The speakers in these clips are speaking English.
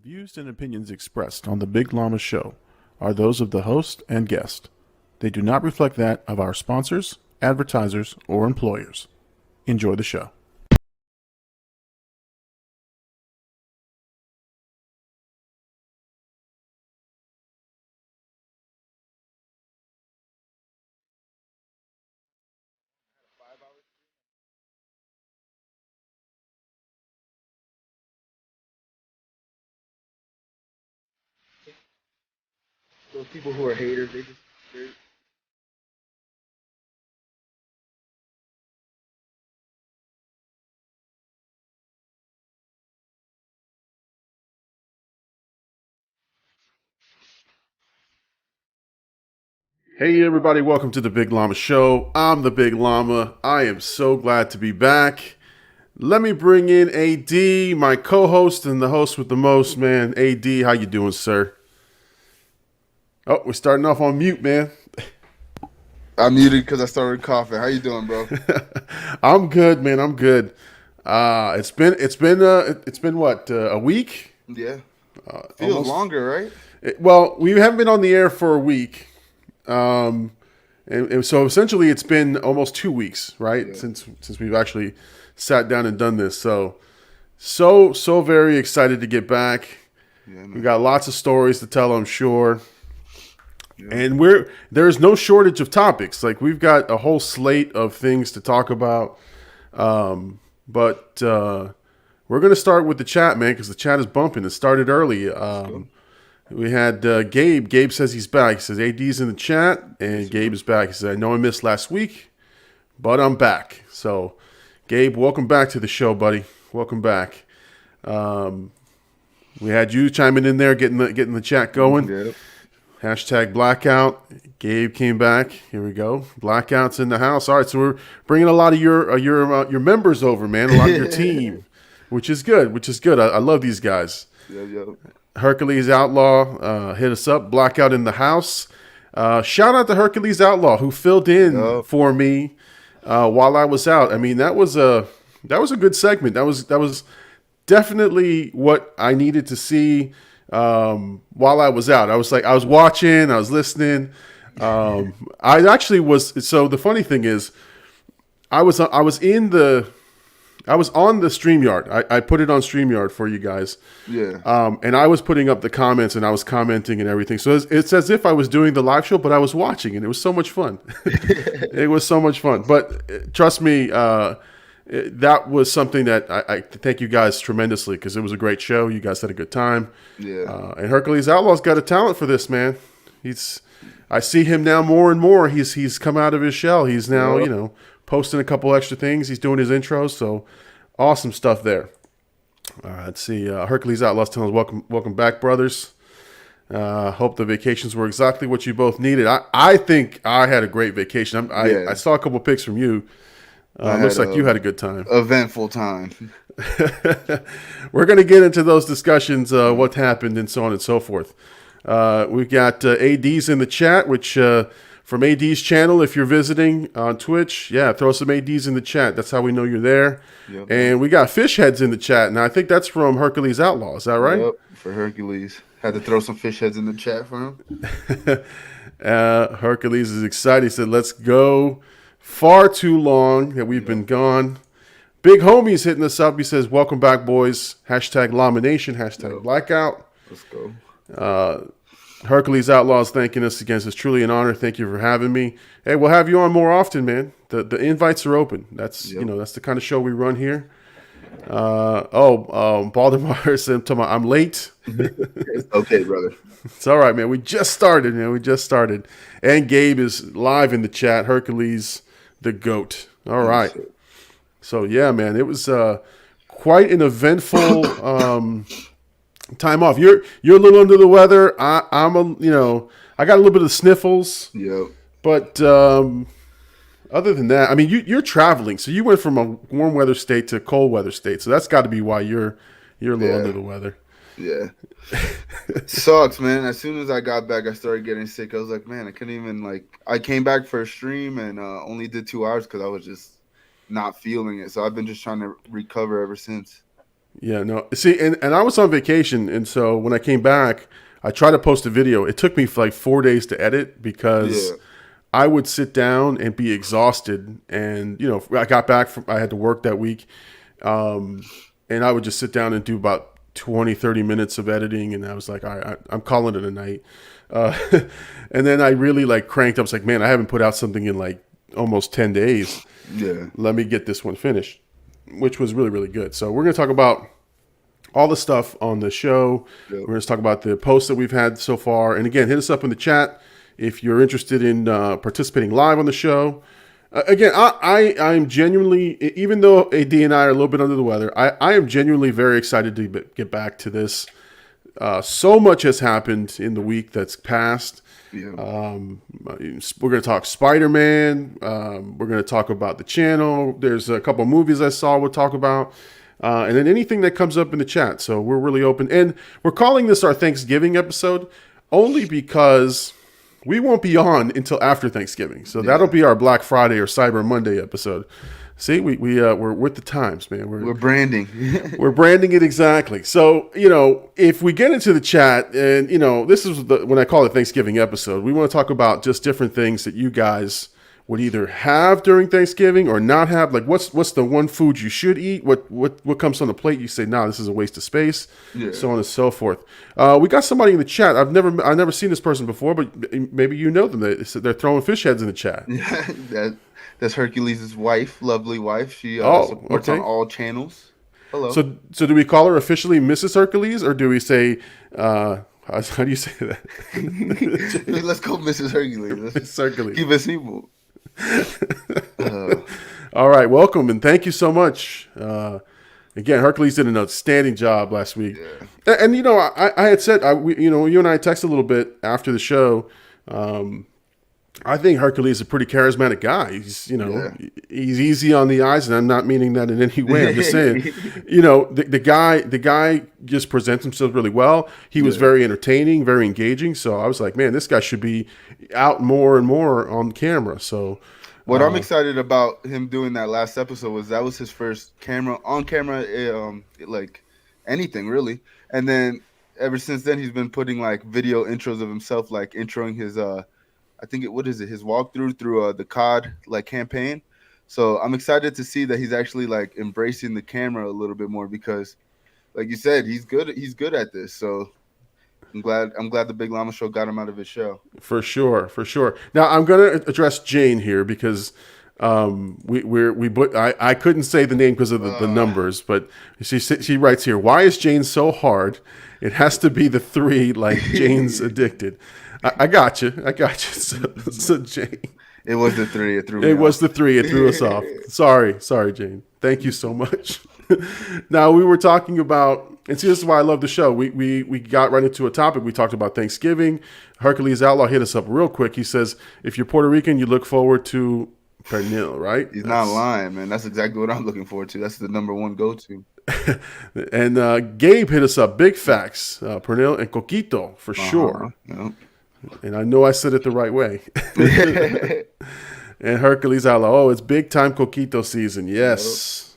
views and opinions expressed on the Big Llama Show are those of the host and guest. They do not reflect that of our sponsors, advertisers, or employers. Enjoy the show. Those people who are haters, they're Hey everybody, welcome to the Big Llama Show. I'm the Big Llama. I am so glad to be back. Let me bring in AD, my co-host and the host with the most, man. AD, how you doing, sir? Oh, we're starting off on mute, man. I muted because I started coughing. How you doing, bro? I'm good, man. I'm good. It's been what, a week? Yeah, feels Almost. longer, right? Well, we haven't been on the air for a week. And so essentially it's been almost 2 weeks, right? Yeah. Since we've actually sat down and done this. So very excited to get back. Yeah, We man. got lots of stories to tell, I'm sure. Yeah. And there's no shortage of topics. Like we've got a whole slate of things to talk about. But we're going to start with the chat, man, because the chat is bumping. It started early. We had Gabe. Gabe says he's back. He says AD's in the chat, and Gabe is back. He says, I know I missed last week, but I'm back. So, Gabe, welcome back to the show, buddy. Welcome back. We had you chiming in there, getting the chat going. Yeah. Hashtag blackout. Gabe came back. Here we go. Blackout's in the house. All right, so we're bringing a lot of your members over, man. A lot of your team, which is good. I love these guys. Yeah. Hercules Outlaw hit us up. Blackout in the house. Shout out to Hercules Outlaw who filled in for me while I was out. I mean, that was a good segment. That was definitely what I needed to see while I was out. I was watching, I was listening. I actually was. So the funny thing is, I was on the StreamYard. I put it on StreamYard for you guys. Yeah. And I was putting up the comments and I was commenting and everything. So it's as if I was doing the live show, but I was watching and it was so much fun. It was so much fun. But trust me, that was something that I thank you guys tremendously because it was a great show. You guys had a good time. Yeah. And Hercules Outlaw's got a talent for this, man. I see him now more and more. He's come out of his shell. He's now, posting a couple extra things. He's doing his intros, so awesome stuff there. Let's see. Hercules Outlaws telling us, welcome back, brothers. Hope the vacations were exactly what you both needed. I think I had a great vacation. I saw a couple pics from you. Looks like you had a good time. Eventful time. We're going to get into those discussions, what happened and so on and so forth. We've got ADs in the chat, which from AD's channel, if you're visiting on Twitch, throw some ADs in the chat. That's how we know you're there. Yep. And we got fish heads in the chat. And I think that's from Hercules Outlaw. Is that right? Yep, for Hercules. Had to throw some fish heads in the chat for him. Hercules is excited. He said, let's go. Far too long that we've been gone. Big Homie's hitting us up. He says, welcome back, boys. Hashtag Lamination. Hashtag Blackout. Let's go. Hercules Outlaws thanking us again. It's truly an honor. Thank you for having me. Hey, we'll have you on more often, man. The invites are open. That's that's the kind of show we run here. Baltimore said, I'm late. It's okay, brother. It's all right, man. We just started, And Gabe is live in the chat. Hercules, the GOAT. All right. So, yeah, man, it was quite an eventful time off. You're a little under the weather. I got a little bit of sniffles. Yep. But other than that, I mean, you're traveling, so you went from a warm weather state to a cold weather state. So that's got to be why you're a little under the weather. Yeah. Sucks, man. As soon as I got back, I started getting sick. I was like, man, I couldn't even I came back for a stream and only did 2 hours because I was just not feeling it. So I've been just trying to recover ever since. Yeah, no. See, and I was on vacation, and so when I came back, I tried to post a video. It took me for like 4 days to edit because Yeah, I would sit down and be exhausted. And, I got back from, I had to work that week. And I would just sit down and do about 20, 30 minutes of editing. And I was like, I'm calling it a night. Uh, and then I really like cranked up. I was like, man, I haven't put out something in like almost 10 days. yeah, Let me get this one finished, which was really, really good. So we're going to talk about all the stuff on the show. yeah. We're going to talk about the posts that we've had so far. And again, hit us up in the chat if you're interested in participating live on the show. Again, I'm genuinely, even though AD and I are a little bit under the weather, I am genuinely very excited to get back to this. So much has happened in the week that's passed. Yeah. We're going to talk Spider-Man. We're going to talk about the channel. There's a couple movies I saw we'll talk about. And then anything that comes up in the chat. So we're really open. And we're calling this our Thanksgiving episode only because we won't be on until after Thanksgiving. So that'll be our Black Friday or Cyber Monday episode. See, we're with the times, man. We're branding. We're branding it exactly. So, if we get into the chat, and, this is when I call it Thanksgiving episode, we want to talk about just different things that you guys would either have during Thanksgiving or not have. Like, what's the one food you should eat? What comes on the plate? You say, nah, this is a waste of space, so on and so forth. We got somebody in the chat. I've never seen this person before, but maybe you know them. They're throwing fish heads in the chat. Yeah, that's Hercules' wife, lovely wife. She supports on all channels. Hello. So do we call her officially Mrs. Hercules, or do we say, how do you say that? Let's go Mrs. Hercules. Mrs. Hercules. Keep it simple. All right, welcome, and thank you so much. Again, Hercules did an outstanding job last week. Yeah. And I had said, you and I texted a little bit after the show. I think Hercules is a pretty charismatic guy. He's, he's easy on the eyes, and I'm not meaning that in any way. I'm just saying, the guy just presents himself really well. He was very entertaining, very engaging. So I was like, man, this guy should be out more and more on camera. So what I'm excited about him doing that last episode that was his first on camera, like anything really. And then ever since then, he's been putting like video intros of himself, like introing his his walkthrough through the COD like campaign. So I'm excited to see that he's actually like embracing the camera a little bit more because, like you said, he's good at this. So I'm glad the Big Llama Show got him out of his shell. For sure. Now I'm gonna address Jane here because I couldn't say the name because of the numbers, but she writes here, why is Jane so hard? It has to be the 3, like Jane's addicted. I got you. So Jane. It was the 3. It threw me off. It was the 3. It threw us off. Sorry, Jane. Thank you so much. Now we were talking about, and see, this is why I love the show. We got right into a topic. We talked about Thanksgiving. Hercules Outlaw hit us up real quick. He says, if you're Puerto Rican, you look forward to pernil, right? He's not lying, man. That's exactly what I'm looking forward to. That's the number one go-to. And Gabe hit us up. Big facts. Pernil and coquito for sure. Yep. And I know I said it the right way. And Hercules Outlaw. It's big time coquito season. Yes.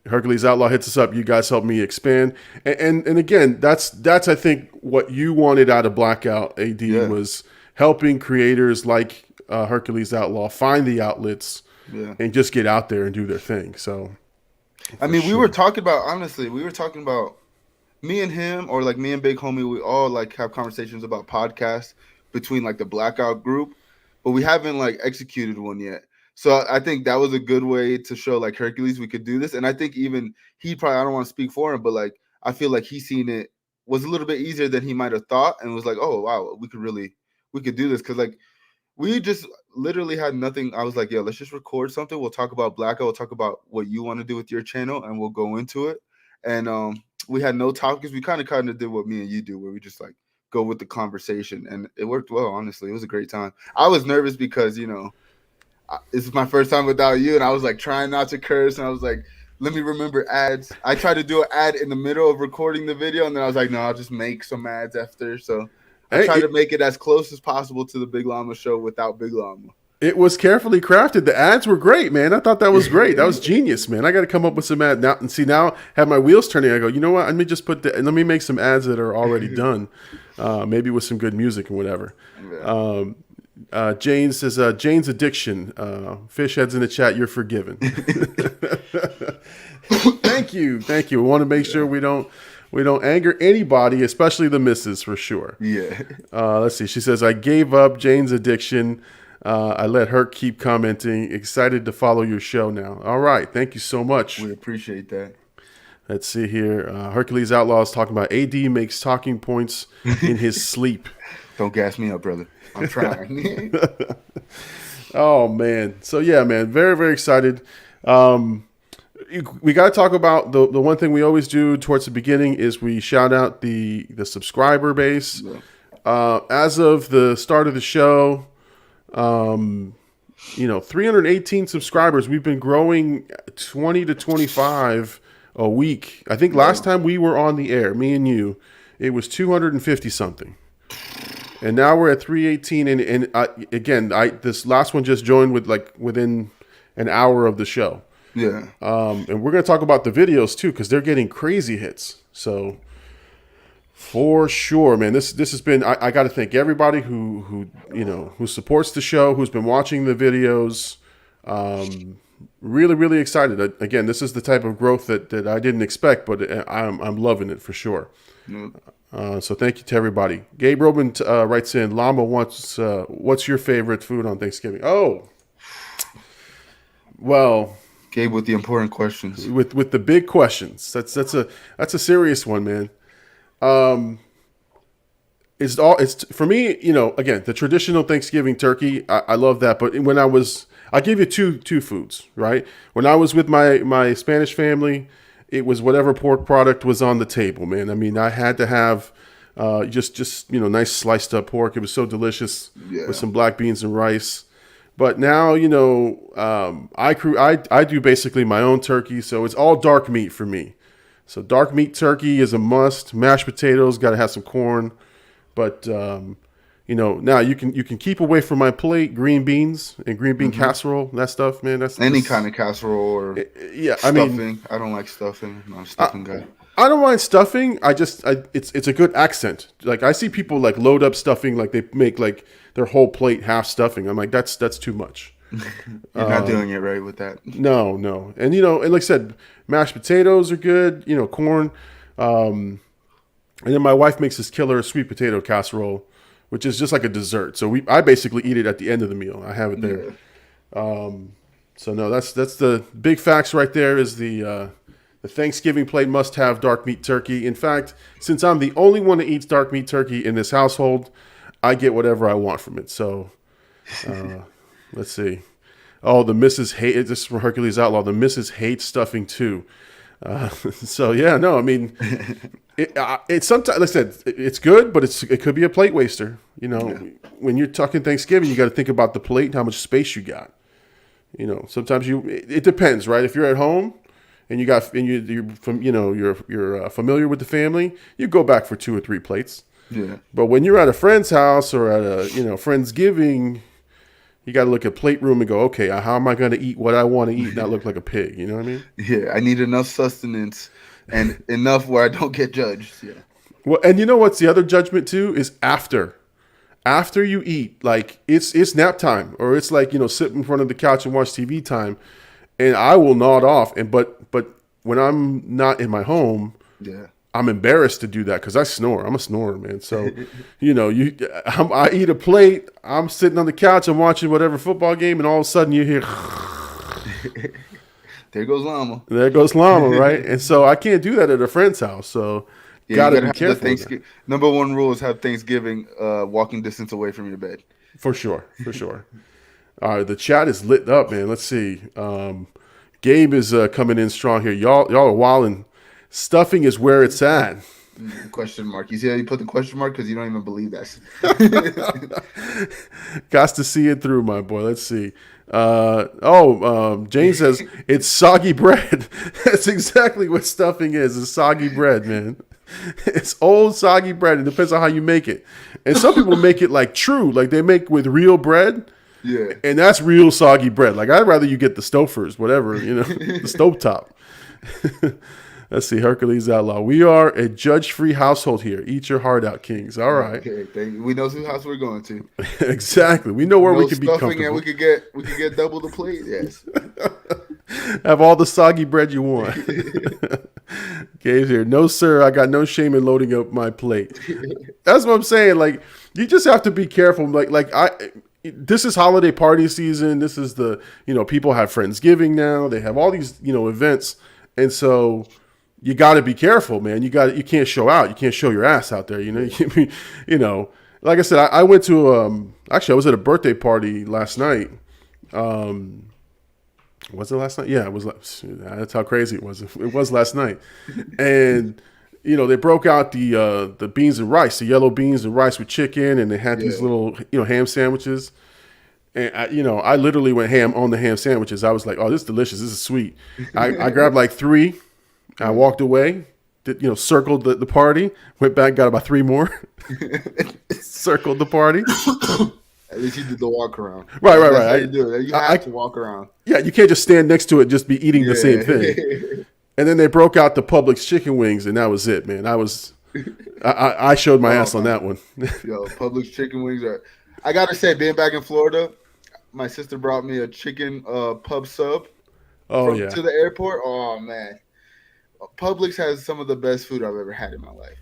Hercules Outlaw hits us up. You guys help me expand. And again, that's I think what you wanted out of Blackout AD was helping creators like Hercules Outlaw find the outlets and just get out there and do their thing. So, I mean, we were talking about me and him, or like me and Big Homie. We all like have conversations about podcasts between like the Blackout group, but we haven't like executed one yet. So I think that was a good way to show like Hercules we could do this. And I think even he probably, I don't want to speak for him, but like I feel like he's seen it was a little bit easier than he might have thought, and was like, oh wow, we could do this, because like we just literally had nothing. I was like, let's just record something. We'll talk about Blackout. We'll talk about what you want to do with your channel, and we'll go into it. And we had no topics. We kind of did what me and you do, where we just like go with the conversation, and it worked well. Honestly, it was a great time. I was nervous because this is my first time without you, and I was like trying not to curse, and I was like, let me remember ads. I tried to do an ad in the middle of recording the video, and then I was like, no, I'll just make some ads after. So I tried to make it as close as possible to the Big Llama Show without Big Llama. It was carefully crafted. The ads were great, man. I thought that was great. That was genius, man. I got to come up with some ads now. And see, now have my wheels turning. I go, you know what? Let me just let me make some ads that are already done, maybe with some good music and whatever. Yeah. Jane says, Jane's addiction. Fish heads in the chat. You're forgiven. Thank you. We want to make sure we don't anger anybody, especially the missus, for sure. Yeah. Let's see. She says, I gave up Jane's addiction. I let her keep commenting. Excited to follow your show now. All right. Thank you so much. We appreciate that. Let's see here. Hercules Outlaw is talking about AD makes talking points in his sleep. Don't gas me up, brother. I'm trying. Oh, man. So, yeah, man. Very, very excited. We got to talk about the one thing we always do towards the beginning is we shout out the subscriber base. Yeah. As of the start of the show, 318 subscribers. We've been growing 20 to 25 a week. I think last time we were on the air, me and you, it was 250 something. And now we're at 318. And this last one just joined within an hour of the show. Yeah. And we're going to talk about the videos too, because they're getting crazy hits. So for sure, man, this has been, I got to thank everybody who supports the show, who's been watching the videos. Really, really excited. Again, this is the type of growth that I didn't expect, but I'm loving it for sure. So thank you to everybody. Gabe Robin writes in, Llama wants, what's your favorite food on Thanksgiving? Oh, well, Gabe with the important questions. With the big questions. That's a serious one, man. It's for me, again, the traditional Thanksgiving turkey. I love that. But I'll give you two foods, right? When I was with my Spanish family, it was whatever pork product was on the table, man. I mean, I had to have just nice sliced up pork. It was so delicious with some black beans and rice. But now, I do basically my own turkey, so it's all dark meat for me. So dark meat turkey is a must. Mashed potatoes, got to have some corn. But now you can keep away from my plate green beans and green bean casserole, that stuff, man. That's any kind of casserole or stuffing. I don't like stuffing. I'm a stuffing guy. I don't mind stuffing. It's a good accent. Like I see people like load up stuffing, like they make like their whole plate half stuffing. I'm like, that's too much. You're not doing it right with that. No. And and like I said, mashed potatoes are good, corn. And then my wife makes this killer sweet potato casserole, which is just like a dessert. So I basically eat it at the end of the meal. I have it there. Yeah. So no, that's the big facts right there is the Thanksgiving plate must have dark meat turkey. In fact, since I'm the only one that eats dark meat turkey in this household, I get whatever I want from it. So let's see. Oh, the missus hate it. This is from Hercules Outlaw. The missus hates stuffing too. So yeah, no, I mean, it's sometimes, like I said, it's good, but it could be a plate waster. When you're talking Thanksgiving, you got to think about the plate and how much space you got. Sometimes it depends, right? If you're at home and you're familiar with the family, you go back for 2 or 3 plates. Yeah. But when you're at a friend's house or at a Friendsgiving, you got to look at plate room and go, okay, how am I going to eat what I want to eat, not look like a pig? You know what I mean? Yeah, I need enough sustenance and enough where I don't get judged. Yeah. Well, and you know what's the other judgment too is after you eat, like it's nap time or it's like sit in front of the couch and watch TV time, and I will nod off. But when I'm not in my home, I'm embarrassed to do that because I snore. I'm a snorer, man. So, I eat a plate. I'm sitting on the couch. I'm watching whatever football game, and all of a sudden you hear, there goes Llama. There goes Llama, right? And so I can't do that at a friend's house. So, gotta be careful. Number one rule is have Thanksgiving walking distance away from your bed. For sure. All right, the chat is lit up, man. Let's see. Gabe is coming in strong here. Y'all are wilding. Stuffing is where it's at. Question mark. You see how you put the question mark? Because you don't even believe that. Got to see it through, my boy. Let's see. Jane says, it's soggy bread. That's exactly what stuffing is. It's soggy bread, man. It's old soggy bread. It depends on how you make it. And some people make it like true. Like they make with real bread. Yeah. And that's real soggy bread. Like, I'd rather you get the Stofers, whatever, the stovetop. Let's see, Hercules Outlaw. We are a judge-free household here. Eat your heart out, kings. All right. Okay, we know whose house we're going to. Exactly. We know where we can be comfortable. And we could get double the plate. Yes. Have all the soggy bread you want. Gabe's here. No, sir. I got no shame in loading up my plate. That's what I'm saying. Like, you just have to be careful. This is holiday party season. This is people have Friendsgiving now. They have all these, events. And so you got to be careful, man. You can't show out. You can't show your ass out there. Like I said, I went to, actually I was at a birthday party last night. Was it last night? Yeah, it was. That's how crazy it was. It was last night. And, they broke out the beans and rice, the yellow beans and rice with chicken. And they had these little, ham sandwiches. And I literally went ham on the ham sandwiches. I was like, "Oh, this is delicious. This is sweet." I grabbed like 3. I walked away. Circled the party. Went back, got about 3 more. Circled the party. At least you did the walk around. Right. That's how you do it. You have to walk around. Yeah, you can't just stand next to it and just be eating the same thing. And then they broke out the Publix chicken wings, and that was it, man. I showed my ass on that one. Yo, Publix chicken wings are. I gotta say, being back in Florida, my sister brought me a chicken pub sub. To the airport. Oh man, Publix has some of the best food I've ever had in my life.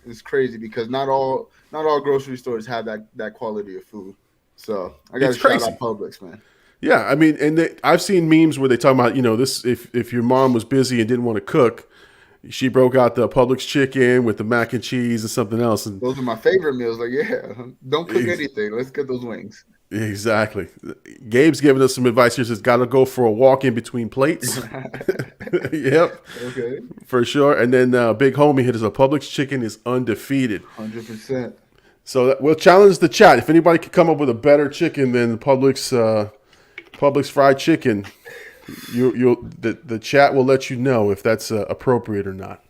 It's crazy because not all grocery stores have that quality of food. So I got to shout out Publix, man. Yeah, I mean, and I've seen memes where they talk about this if your mom was busy and didn't want to cook, she broke out the Publix chicken with the mac and cheese and something else. And those are my favorite meals. Like, don't cook anything. Let's get those wings. Exactly. Gabe's giving us some advice here. Says, got to go for a walk in between plates. Yep. Okay. For sure. And then Big Homie hit us a Publix chicken is undefeated. 100%. So we'll challenge the chat. If anybody could come up with a better chicken than the Publix fried chicken, the chat will let you know if that's appropriate or not.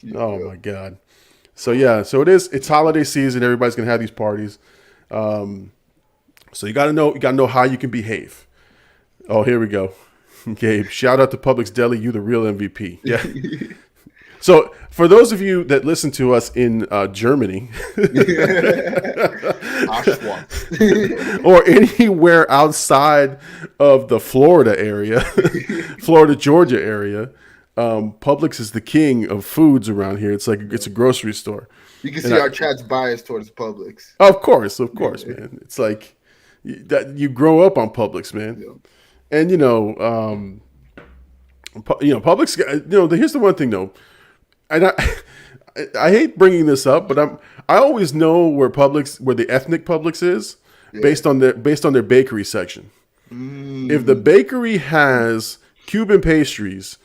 Yeah. Oh my God. So it's holiday season. Everybody's gonna have these parties. So you gotta know how you can behave. Oh, here we go. Gabe, shout out to Publix Deli. You the real MVP. Yeah. So for those of you that listen to us in Germany or anywhere outside of the Florida area, Florida, Georgia area, Publix is the king of foods around here. It's like it's a grocery store. You can see our chat's bias towards Publix. Of course, man. It's like that you grow up on Publix, man. Yeah. And Publix. Here's the one thing though. And I hate bringing this up, but I always know where the ethnic Publix is based on their bakery section. If the bakery has Cuban pastries,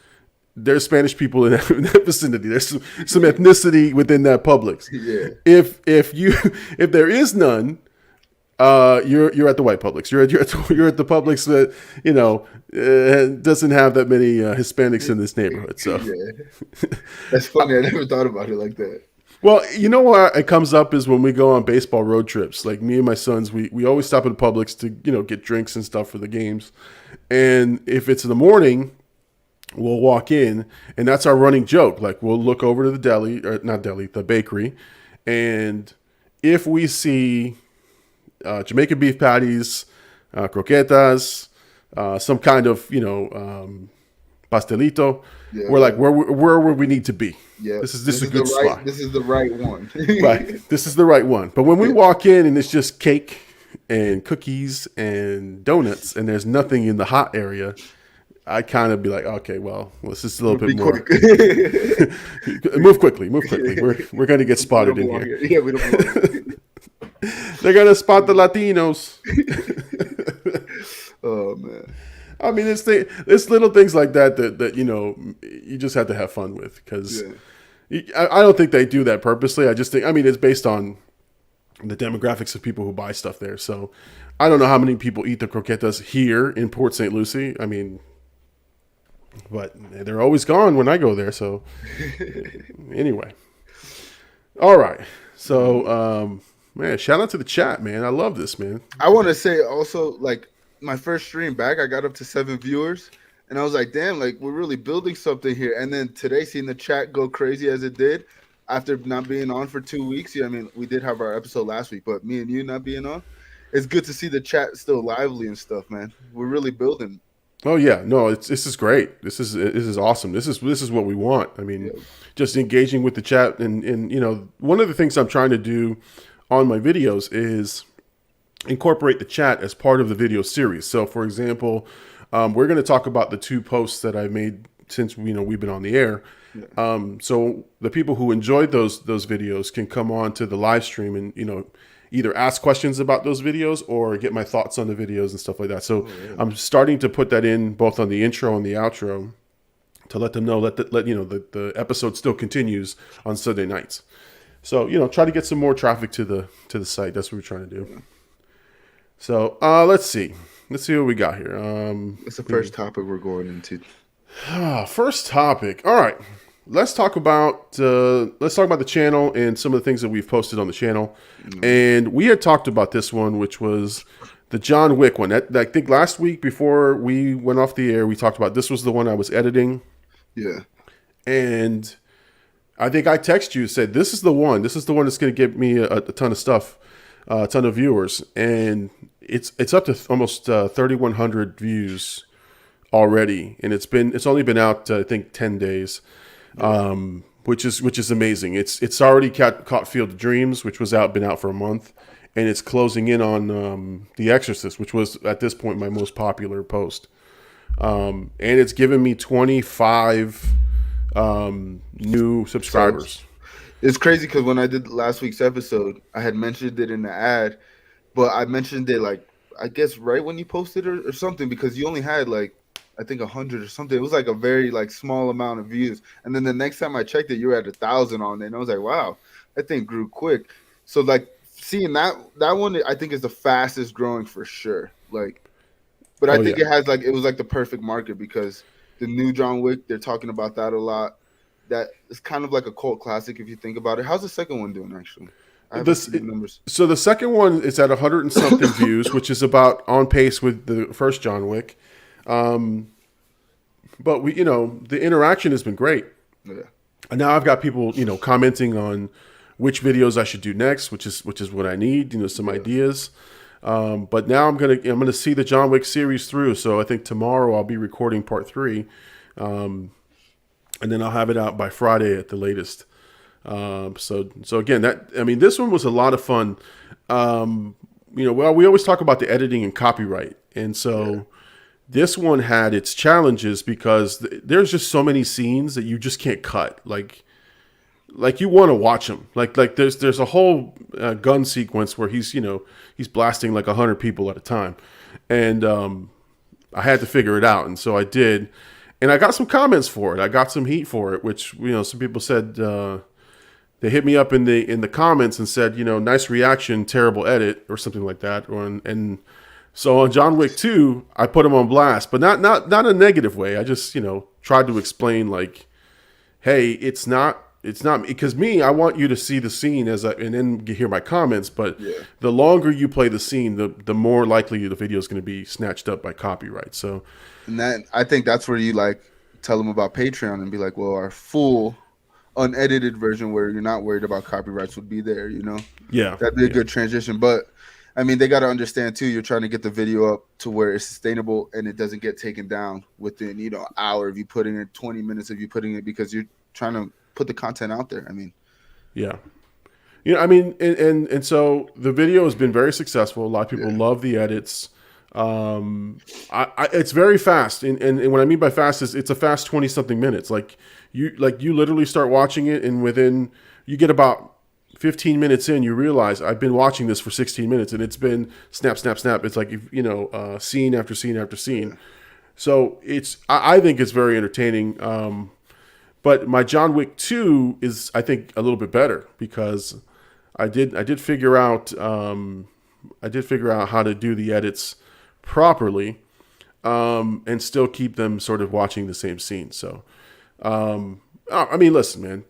there's Spanish people in that vicinity. There's some ethnicity within that Publix. Yeah. If there is none, you're at the white Publix. You're at the Publix that doesn't have that many Hispanics in this neighborhood. So that's funny. I never thought about it like that. Well, why it comes up is when we go on baseball road trips. Like me and my sons, we always stop at a Publix to get drinks and stuff for the games. And if it's in the morning, we'll walk in, and that's our running joke. Like we'll look over to the the bakery, and if we see Jamaican beef patties, croquetas, some kind of pastelito. Yeah, we're like, where would we need to be? Yeah, this is a good spot. This is the right one. Right, this is the right one. But when we walk in and it's just cake and cookies and donuts, and there's nothing in the hot area, I kind of be like, okay, well, let's just a little bit more. Move quickly. We're going to get spotted in here. Yeah, we don't belong. They're going to spot the Latinos. Oh, man. I mean, it's little things like that you just have to have fun with because I don't think they do that purposely. I just think, it's based on the demographics of people who buy stuff there. So I don't know how many people eat the croquetas here in Port St. Lucie. But they're always gone when I go there. So anyway. All right. So Man, shout out to the chat, man. I love this, man. I want to say also, like, my first stream back, I got up to 7 viewers, and I was like, damn, like, we're really building something here. And then today, seeing the chat go crazy as it did after not being on for 2 weeks. Yeah, I mean, we did have our episode last week, but me and you not being on, it's good to see the chat still lively and stuff, man. We're really building. Oh yeah, no, this is great. This is awesome. This is what we want. I mean, just engaging with the chat, and you know, one of the things I'm trying to do on my videos is incorporate the chat as part of the video series. So, for example, we're going to talk about the 2 posts that I made since we've been on the air. So the people who enjoyed those videos can come on to the live stream and either ask questions about those videos or get my thoughts on the videos and stuff like that. So I'm starting to put that in both on the intro and the outro to let them know that the episode still continues on Sunday nights. So try to get some more traffic to the site. That's what we're trying to do. So let's see what we got here. It's the first topic we're going into. First topic. All right. Let's talk about the channel and some of the things that we've posted on the channel. And we had talked about this one, which was the John Wick one. I think last week before we went off the air, we talked about this was the one I was editing. Yeah. And I think I texted you, said, this is the one. This is the one that's going to give me a ton of stuff, a ton of viewers. And it's up to almost 3,100 views already. And it's only been out, I think, 10 days. Which is amazing. It's already caught Field of Dreams, which been out for a month, and it's closing in on The Exorcist, which was at this point my most popular post. And it's given me 25 new subscribers. It's crazy because when I did last week's episode, I had mentioned it in the ad, but I mentioned it like I guess right when you posted or something because you only had like I think 100 or something. It was like a very like small amount of views. And then the next time I checked it, you were at 1,000 on it. And I was like, wow, that thing grew quick. So like seeing that one, I think is the fastest growing for sure. Like, but I think it was like the perfect market because the new John Wick, they're talking about that a lot. That is kind of like a cult classic if you think about it. How's the second one doing actually? I haven't seen the numbers. So the second one is at 100 and something views, which is about on pace with the first John Wick. But we, the interaction has been great. Yeah. And now I've got people, commenting on which videos I should do next, which is what I need, some ideas. But now I'm gonna see the John Wick series through. So I think tomorrow I'll be recording part 3, and then I'll have it out by Friday at the latest. So again, this one was a lot of fun. We always talk about the editing and copyright, and so. This one had its challenges because there's just so many scenes that you just can't cut. Like you want to watch them. Like there's a whole gun sequence where he's blasting like 100 people at a time, and I had to figure it out, and so I did, and I got some comments for it. I got some heat for it, which some people said they hit me up in the comments and said nice reaction, terrible edit or something like that, and. So on John Wick 2, I put him on blast, but not in a negative way. I just, tried to explain like, hey, it's not because I want you to see the scene and then hear my comments. But the longer you play the scene, the more likely the video is going to be snatched up by copyright. So, and I think that's where you like tell them about Patreon and be like, well, our full unedited version where you're not worried about copyrights would be there. Yeah, that'd be a good transition, but. I mean, they got to understand, too, you're trying to get the video up to where it's sustainable and it doesn't get taken down within, an hour of you putting it, 20 minutes of you putting it because you're trying to put the content out there. I mean. Yeah. And so the video has been very successful. A lot of people love the edits. It's very fast. And what I mean by fast is it's a fast 20-something minutes. Like you literally start watching it and you get about 15 minutes in, you realize I've been watching this for 16 minutes and it's been snap, snap, snap. It's like, scene after scene after scene. So I think it's very entertaining. But my John Wick 2 is, I think, a little bit better because I did figure out how to do the edits properly, and still keep them sort of watching the same scene. So, I mean, listen, man.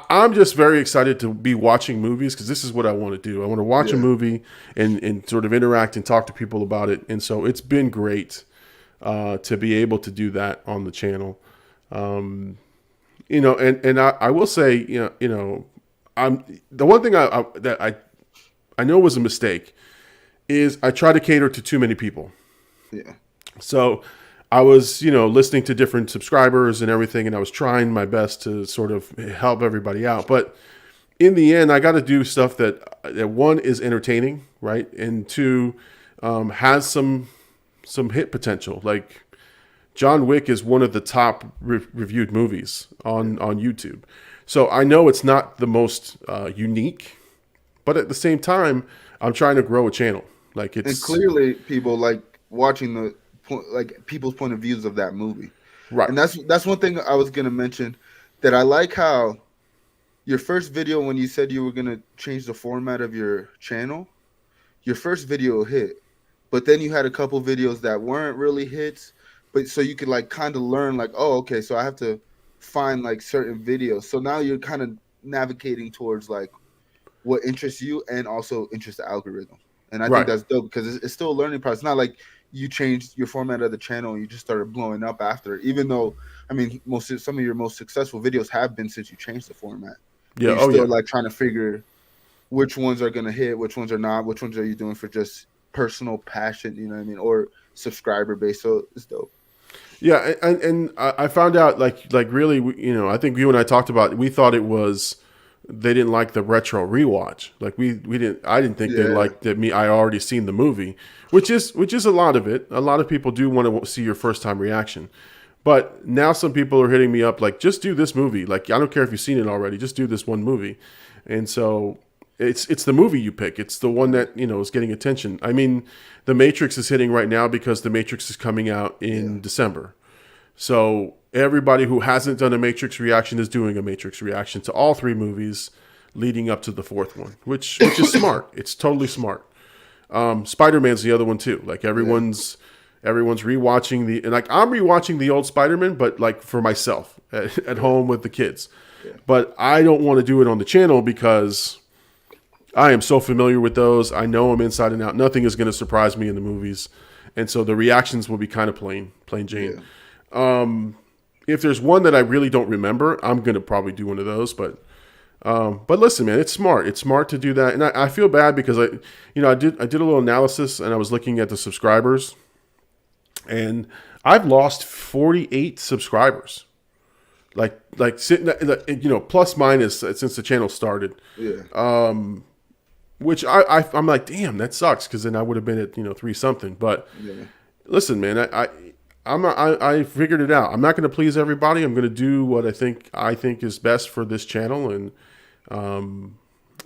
I'm just very excited to be watching movies because this is what I want to do. I want to watch a Yeah. movie and sort of interact and talk to people about it. And so it's been great to be able to do that on the channel. And I will say, I'm the one thing I know was a mistake is I try to cater to too many people. Yeah. So I was, listening to different subscribers and everything, and I was trying my best to sort of help everybody out. But in the end, I got to do stuff that one is entertaining, right, and two has some hit potential. Like John Wick is one of the top reviewed movies on YouTube. So I know it's not the most unique, but at the same time, I'm trying to grow a channel. Like And it's clearly, people like watching like people's point of views of that movie. right, And that's one thing I was gonna mention, that I like how your first video, when you said you were gonna change the format of your channel, your first video hit, but then you had a couple videos that weren't really hits, but so you could like kind of learn like, oh, okay, so I have to find like certain videos. So now you're kind of navigating towards like what interests you and also interests the algorithm. And I think right. that's dope because it's still a learning process. It's not like you changed your format of the channel and you just started blowing up after. Even though, I mean, some of your most successful videos have been since you changed the format. But Yeah. you're Oh yeah. still like trying to figure which ones are gonna hit, which ones are not, which ones are you doing for just personal passion, you know what I mean, or subscriber base. So it's dope. Yeah, and I found out like really, I think you and I talked about we thought it was they didn't like the retro rewatch. Like we didn't I didn't think they Yeah, liked that me. I already seen the movie, which is a lot of it. A lot of people do want to see your first time reaction. But now some people are hitting me up like, just do this movie. Like, I don't care if you've seen it already, just do this one movie. And so it's the movie you pick. It's the one that, is getting attention. I mean, The Matrix is hitting right now because The Matrix is coming out yeah, in December. So everybody who hasn't done a Matrix reaction is doing a Matrix reaction to all three movies leading up to the fourth one, which is smart. It's totally smart. Spider-Man's the other one too. Like yeah, everyone's rewatching and like I'm rewatching the old Spider-Man, but like for myself at yeah, home with the kids. yeah, But I don't want to do it on the channel because I am so familiar with those. I know them inside and out. Nothing is going to surprise me in the movies, and so the reactions will be kind of plain Jane. yeah. If there's one that I really don't remember, I'm going to probably do one of those. But listen, man, it's smart. It's smart to do that, and I feel bad because I did a little analysis and I was looking at the subscribers, and I've lost 48 subscribers. Like sitting, plus minus since the channel started, Yeah. which I'm like, damn, that sucks because then I would have been at 3 something. But Yeah. listen, man, I'm not, I figured it out. I'm not going to please everybody. I'm going to do what I think is best for this channel, and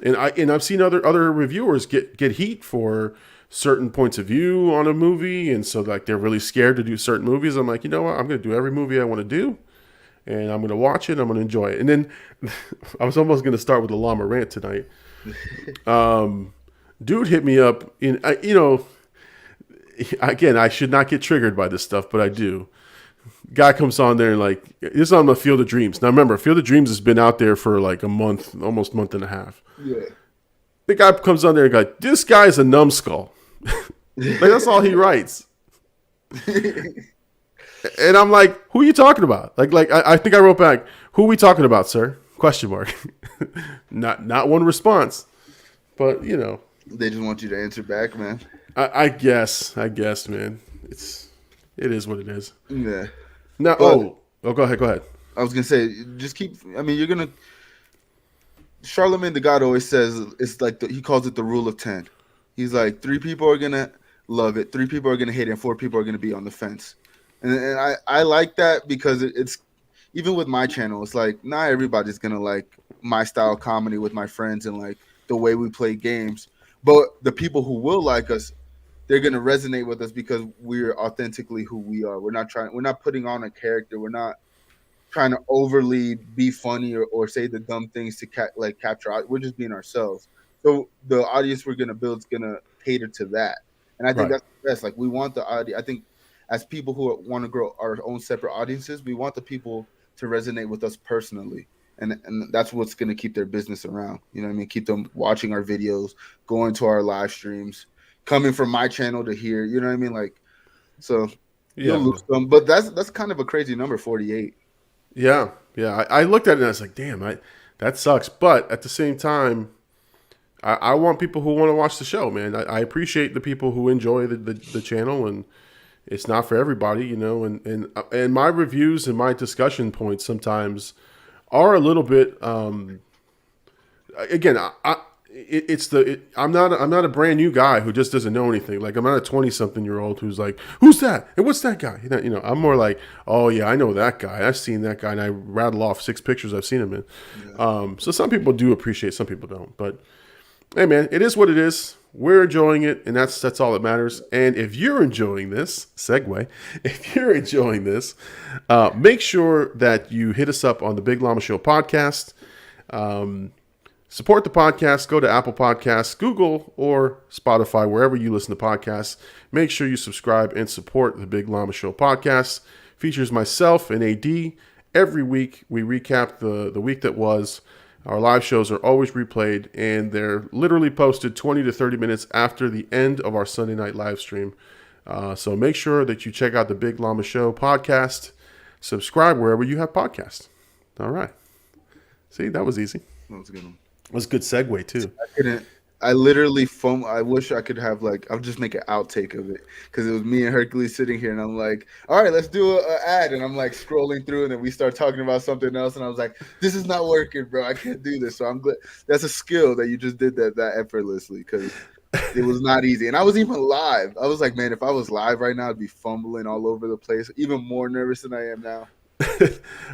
I've seen other reviewers get heat for certain points of view on a movie, and so like they're really scared to do certain movies. I'm like, you know what? I'm going to do every movie I want to do, and I'm going to watch it. I'm going to enjoy it. And then I was almost going to start with the llama rant tonight. Dude hit me up again, I should not get triggered by this stuff, but I do. Guy comes on there and like, this is on the Field of Dreams. Now remember, Field of Dreams has been out there for like a month, almost month and a half. Yeah. The guy comes on there and goes, this guy's a numbskull. Like, that's all he writes. And I'm like, who are you talking about? I think I wrote back, who are we talking about, sir? Question mark. Not one response. But They just want you to answer back, man. I guess, man. It is what it is. Yeah. Now, But go ahead. I was gonna say, just keep. I mean, you're gonna. Charlemagne the God always says it's like he calls it the rule of 10. He's like 3 people are gonna love it, 3 people are gonna hate it, and 4 people are gonna be on the fence. And I like that because it's even with my channel, it's like not everybody's gonna like my style of comedy with my friends and like the way we play games. But the people who will like us, they're gonna resonate with us because we're authentically who we are. We're not putting on a character. We're not trying to overly be funny or say the dumb things to capture. We're just being ourselves. So the audience we're gonna build is gonna cater to that, and I think Right. that's the best. Like we want the audience. I think as people who want to grow our own separate audiences, we want the people to resonate with us personally. And that's what's going to keep their business around. You know what I mean? Keep them watching our videos, going to our live streams, coming from my channel to here. You know what I mean? Like, so you'll lose them. But that's kind of a crazy number, 48. Yeah. I looked at it and I was like, damn, that sucks. But at the same time, I want people who want to watch the show, man. I appreciate the people who enjoy the channel, and it's not for everybody, you know. And my reviews and my discussion points sometimes are a little bit. Again, I'm not a brand new guy who just doesn't know anything. Like, I'm not a 20-something-year-old who's like, who's that? And what's that guy? You know, I'm more like, oh yeah, I know that guy. I've seen that guy, and I rattle off 6 pictures I've seen him in. Yeah. So some people do appreciate, some people don't. But hey, man, it is what it is. We're enjoying it, and that's all that matters. And if you're enjoying this, if you're enjoying this, make sure that you hit us up on the Big Llama Show podcast. Support the podcast. Go to Apple Podcasts, Google, or Spotify, wherever you listen to podcasts. Make sure you subscribe and support the Big Llama Show podcast. Features myself and AD. Every week, we recap the week that was. Our live shows are always replayed, and they're literally posted 20 to 30 minutes after the end of our Sunday night live stream. So make sure that you check out the Big Llama Show podcast. Subscribe wherever you have podcasts. All right. See, that was easy. That was a good one. It was a good segue, too. I literally I wish I could have, like, I'll just make an outtake of it, because it was me and Hercules sitting here, and I'm like, all right, let's do an ad, and I'm like scrolling through, and then we start talking about something else, and I was like, this is not working, bro. I can't do this. So I'm glad that's a skill that you just did that effortlessly, because it was not easy. And I was even live. I was like, man, if I was live right now, I'd be fumbling all over the place, even more nervous than I am now.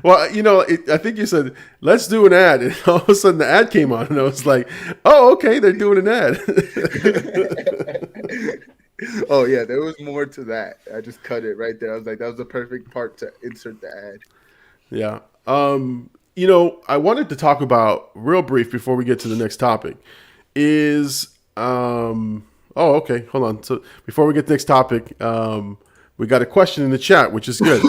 Well, you know, I think you said, let's do an ad. And all of a sudden the ad came on, and I was like, oh, okay, they're doing an ad. Oh, yeah, there was more to that. I just cut it right there. I was like, that was the perfect part to insert the ad. Yeah. You know, I wanted to talk about, real brief before we get to the next topic, is, okay, hold on. So before we get to the next topic, we got a question in the chat, which is good.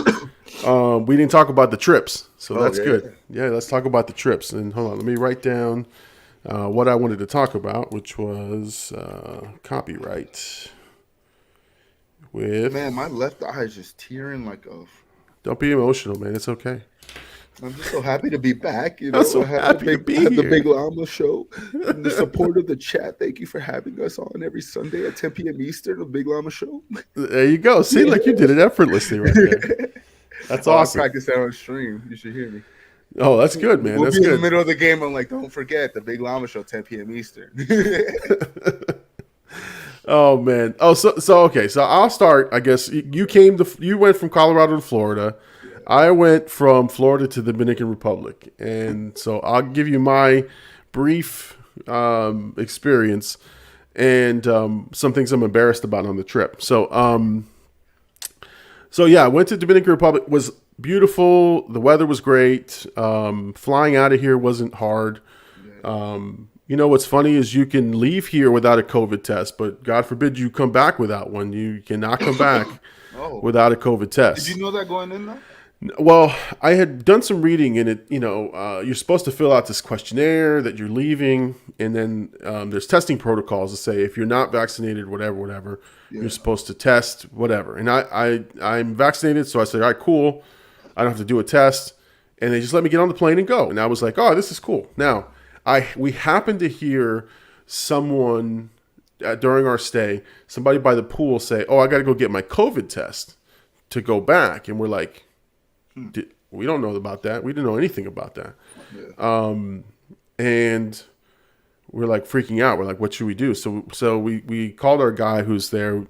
We didn't talk about the trips, so that's good. Yeah, let's talk about the trips. And hold on, let me write down what I wanted to talk about, which was copyright. Man, my left eye is just tearing like a... Don't be emotional, man. It's okay. I'm just so happy to be back. You know, I'm so happy to be here. The Big Llama Show, and the support of the chat. Thank you for having us on every Sunday at 10 p.m. Eastern. The Big Llama Show. There you go. See, like you did it effortlessly right there. That's awesome. I practice that on stream. You should hear me. Oh, that's good, man. That's good. In the middle of the game, I'm like, don't forget the Big Llama Show, 10 p.m. Eastern. Oh man. Oh, so okay. So I'll start. I guess you went from Colorado to Florida. Yeah. I went from Florida to the Dominican Republic, and so I'll give you my brief experience and some things I'm embarrassed about on the trip. So yeah, I went to Dominican Republic. It was beautiful. The weather was great. Flying out of here wasn't hard. You know, what's funny is you can leave here without a COVID test, but God forbid you come back without one. You cannot come back without a COVID test. Did you know that going in though? Well, I had done some reading, and you're supposed to fill out this questionnaire that you're leaving, and then there's testing protocols that say if you're not vaccinated, whatever, you're supposed to test, whatever. And I'm vaccinated, so I said, all right, cool. I don't have to do a test. And they just let me get on the plane and go. And I was like, oh, this is cool. Now, we happened to hear someone during our stay, somebody by the pool say, oh, I got to go get my COVID test to go back. And we're like, we don't know about that. We didn't know anything about that. Yeah. And we're like freaking out. We're like, what should we do? So we called our guy who's there.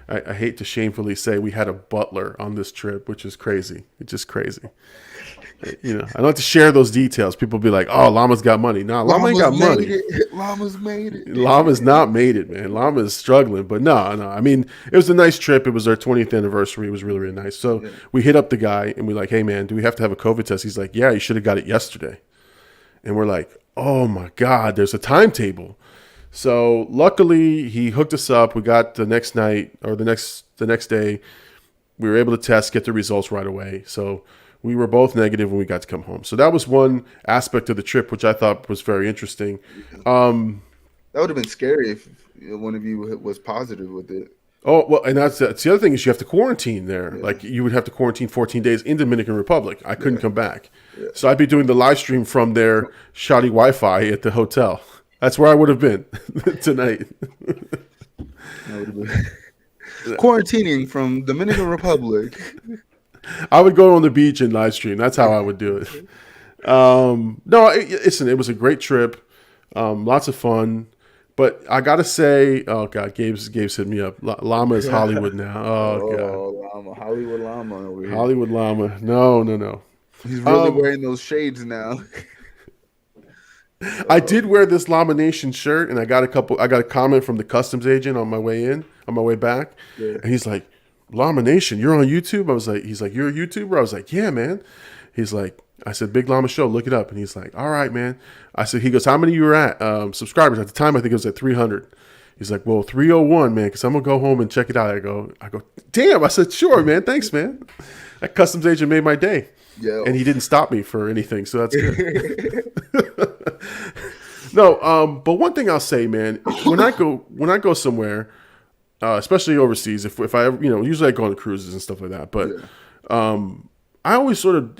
I hate to shamefully say we had a butler on this trip, which is crazy. It's just crazy. You know, I don't like to share those details. People be like, oh, Llama's got money. Nah, Llama ain't got money. Llama's made it. Llama's not made it, man. Llama is struggling. But no. I mean, it was a nice trip. It was our 20th anniversary. It was really, really nice. So we hit up the guy, and we're like, hey, man, do we have to have a COVID test? He's like, yeah, you should have got it yesterday. And we're like, oh, my God, there's a timetable. So luckily, he hooked us up. We got the next night or the next day, we were able to test, get the results right away. So we were both negative when we got to come home. So that was one aspect of the trip, which I thought was very interesting. That would have been scary if one of you was positive with it. Oh, well, and that's the other thing is you have to quarantine there. Yeah. Like you would have to quarantine 14 days in Dominican Republic. I couldn't come back. Yeah. So I'd be doing the live stream from their shoddy Wi-Fi at the hotel. That's where I would have been tonight. Quarantining from Dominican Republic. I would go on the beach and live stream. That's how I would do it. Listen, it was a great trip. Lots of fun. But I gotta say, oh god, Gabe's hit me up. Llama is Hollywood now. Oh god, Llama, Hollywood Llama over here. Hollywood Llama. No. He's really wearing those shades now. I did wear this Llama Nation shirt, and I got a comment from the customs agent on my way back, and he's like, "Llama Nation, you're on YouTube?" He's like, "You're a YouTuber?" I was like, "Yeah, man." He's like, I said, "Big Llama Show, look it up." And he's like, "All right, man." He goes, "How many you were at subscribers?" At the time, I think it was at 300. He's like, "Well, 301, man, because I'm going to go home and check it out." I go, "Damn." I said, "Sure, man. Thanks, man." That customs agent made my day. Yeah. And he didn't stop me for anything, so that's good. No, but one thing I'll say, man, when I go somewhere, especially overseas, if I ever, usually I go on cruises and stuff like that, but I always sort of,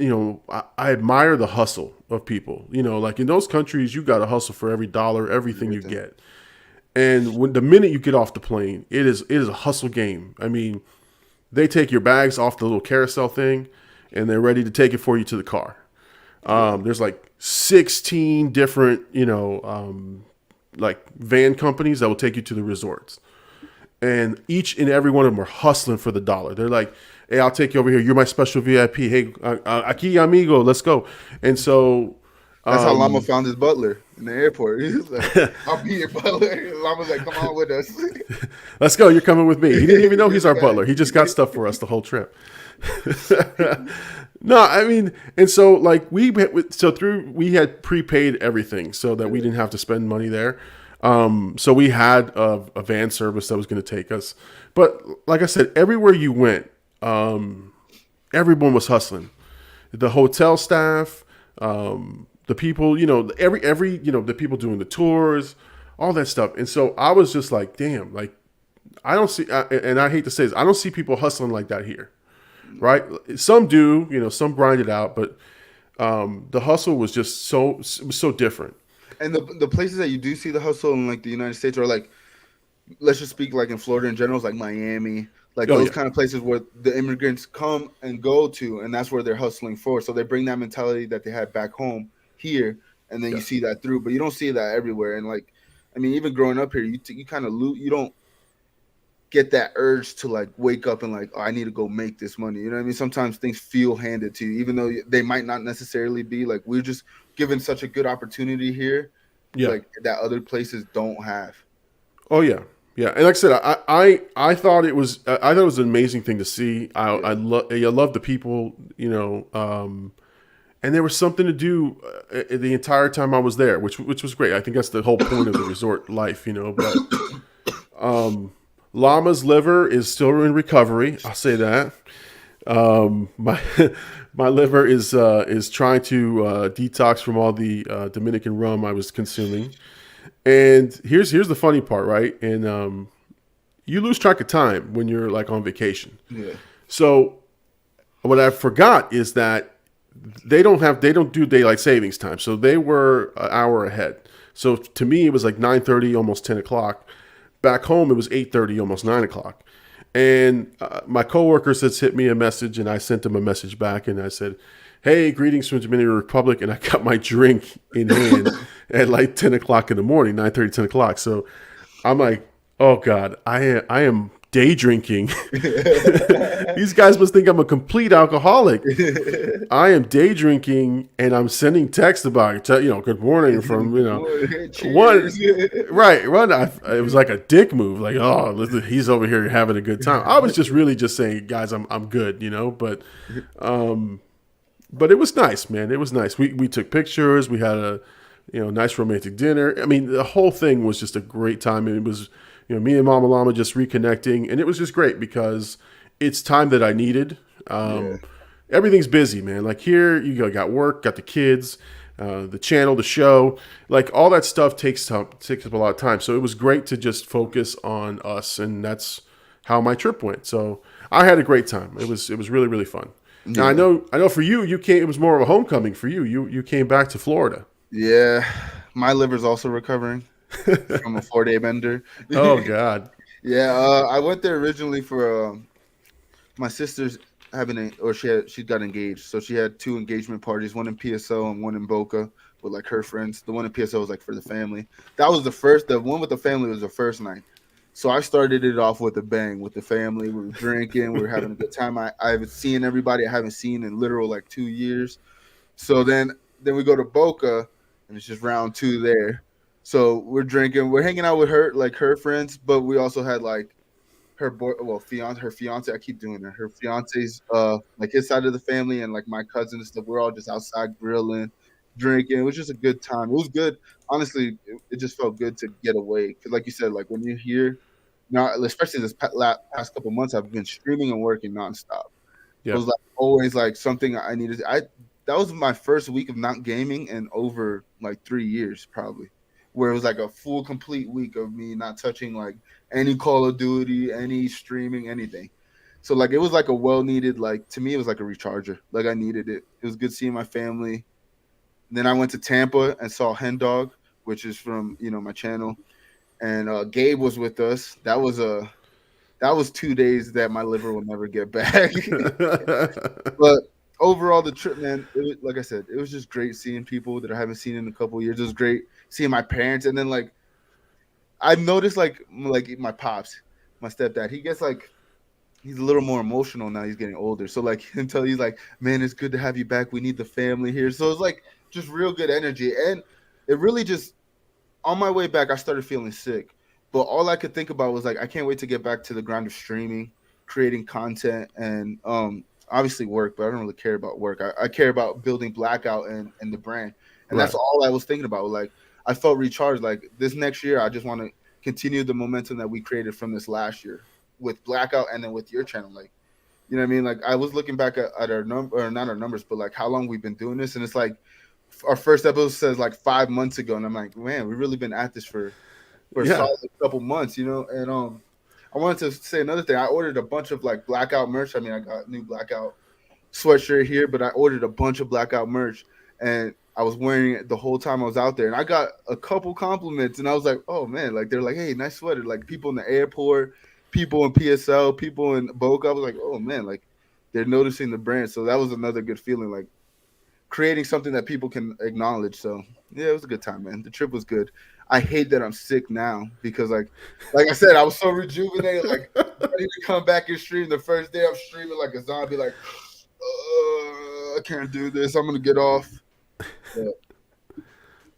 I admire the hustle of people. Like in those countries, you got to hustle for every dollar, everything you get. And the minute you get off the plane, it is a hustle game. I mean, they take your bags off the little carousel thing, and they're ready to take it for you to the car. There's like 16 different, like van companies that will take you to the resorts. And each and every one of them are hustling for the dollar. They're like, "Hey, I'll take you over here. You're my special VIP. Hey, aquí amigo, let's go." And so that's how Llama found his butler in the airport. He was like, "I'll be your butler." Llama's like, "Come on with us. Let's go. You're coming with me." He didn't even know he's our butler. He just got stuff for us the whole trip. No, I mean, and so like we had prepaid everything so that we didn't have to spend money there. So we had a van service that was going to take us. But like I said, everywhere you went, everyone was hustling. The hotel staff, the people, the people doing the tours, all that stuff. And so I was just like, damn, like I don't see, and I hate to say this, I don't see people hustling like that here. Right? Some do, some grind it out, but the hustle was just so different. And the places that you do see the hustle in like the United States, or like, let's just speak like in Florida in general, it's like Miami, like those kind of places where the immigrants come and go to, and that's where they're hustling for. So they bring that mentality that they had back home here, and then you see that through, but you don't see that everywhere. And like, I mean, even growing up here, you kind of you don't get that urge to like wake up and like, "Oh, I need to go make this money." You know what I mean? Sometimes things feel handed to you, even though they might not necessarily be. Like, we're just given such a good opportunity here, like that other places don't have. Oh yeah. And like I said, I thought it was an amazing thing to see. I love the people, and there was something to do the entire time I was there, which was great. I think that's the whole point of the resort life, But Llama's liver is still in recovery. I'll say that. My liver is trying to detox from all the Dominican rum I was consuming. And here's the funny part, right? And you lose track of time when you're like on vacation. Yeah. So what I forgot is that they don't do daylight savings time. So they were an hour ahead. So to me, it was like 9:30, almost 10 o'clock. Back home, it was 8:30, almost 9 o'clock. And my coworkers had sent me a message, and I sent them a message back, and I said, "Hey, greetings from Dominican Republic," and I got my drink in hand at like 10 o'clock in the morning, 9:30, 10 o'clock. So I'm like, oh God, I am day drinking. These guys must think I'm a complete alcoholic. I am day drinking, and I'm sending texts about it. Good morning from one. Right. It was like a dick move. Like, oh, listen, he's over here having a good time. I was just really just saying, guys, I'm good. But it was nice, man. It was nice. We took pictures. We had a nice romantic dinner. I mean, the whole thing was just a great time, and it was. Me and Mama Llama just reconnecting, and it was just great because it's time that I needed. everything's busy, man. Like here, got work, got the kids, the channel, the show, like all that stuff takes up a lot of time. So it was great to just focus on us, and that's how my trip went. So I had a great time. It was really really fun. Now Yeah. I know for you, you came. It was more of a homecoming for you. You came back to Florida. Yeah. My liver's also recovering from a 4-day bender. Oh God. Yeah. I went there originally for my sister's she got engaged. So she had 2 engagement parties, one in PSO and one in Boca with like her friends. The one in PSO was like for the family. That was the one with the family was the first night. So I started it off with a bang with the family. We were drinking, we were having a good time. I've seen everybody I haven't seen in literal like 2 years. So then we go to Boca and it's just round 2 there. So we're drinking, we're hanging out with her friends, but we also had like her fiance. I keep doing that. Her fiance's like his side of the family and like my cousin and stuff. We're all just outside grilling, drinking. It was just a good time. It was good. Honestly, it just felt good to get away. Because like you said, like when you're here now, especially this past couple months, I've been streaming and working nonstop. It Yeah. was like always like something I needed. That was my first week of not gaming in over like 3 years probably, where it was like a full complete week of me not touching like any Call of Duty, any streaming, anything. So like it was like a well needed, like to me it was like a recharger. Like I needed it. It was good seeing my family. Then I went to Tampa and saw Hen Dog, which is from my channel, and Gabe was with us. That was 2 days that my liver will never get back. But overall, the trip, man, like I said, it was just great seeing people that I haven't seen in a couple of years. It was great seeing my parents, and then like I've noticed like my pops, my stepdad, he gets like he's a little more emotional now. He's getting older, so like until he's like, man, it's good to have you back. We need the family here. So it's like just real good energy, and it really just on my way back, I started feeling sick. But all I could think about was like, I can't wait to get back to the grind of streaming, creating content, and obviously work. But I don't really care about work. I care about building Blackout and the brand, and Right. that's all I was thinking about. Like I felt recharged. Like this next year, I just want to continue the momentum that we created from this last year with Blackout, and then with your channel. Like you know what I mean? Like I was looking back at our number, or not our numbers, but like how long we've been doing this, and it's like our first episode says like 5 months ago, and I'm like, man, we've really been at this for a Yeah. solid couple months, and I wanted to say another thing. I ordered a bunch of like Blackout merch. I mean, I got new Blackout sweatshirt here, but I ordered a bunch of Blackout merch, and I was wearing it the whole time I was out there, and I got a couple compliments, and I was like, oh man, like they're like, hey, nice sweater. Like people in the airport, people in PSL, people in Boca. I was like, oh man, like they're noticing the brand. So that was another good feeling, like creating something that people can acknowledge. So yeah, it was a good time, man. The trip was good. I hate that I'm sick now because like I said, I was so rejuvenated, like ready to come back and stream. The first day I'm streaming like a zombie, like I can't do this. I'm gonna get off. But,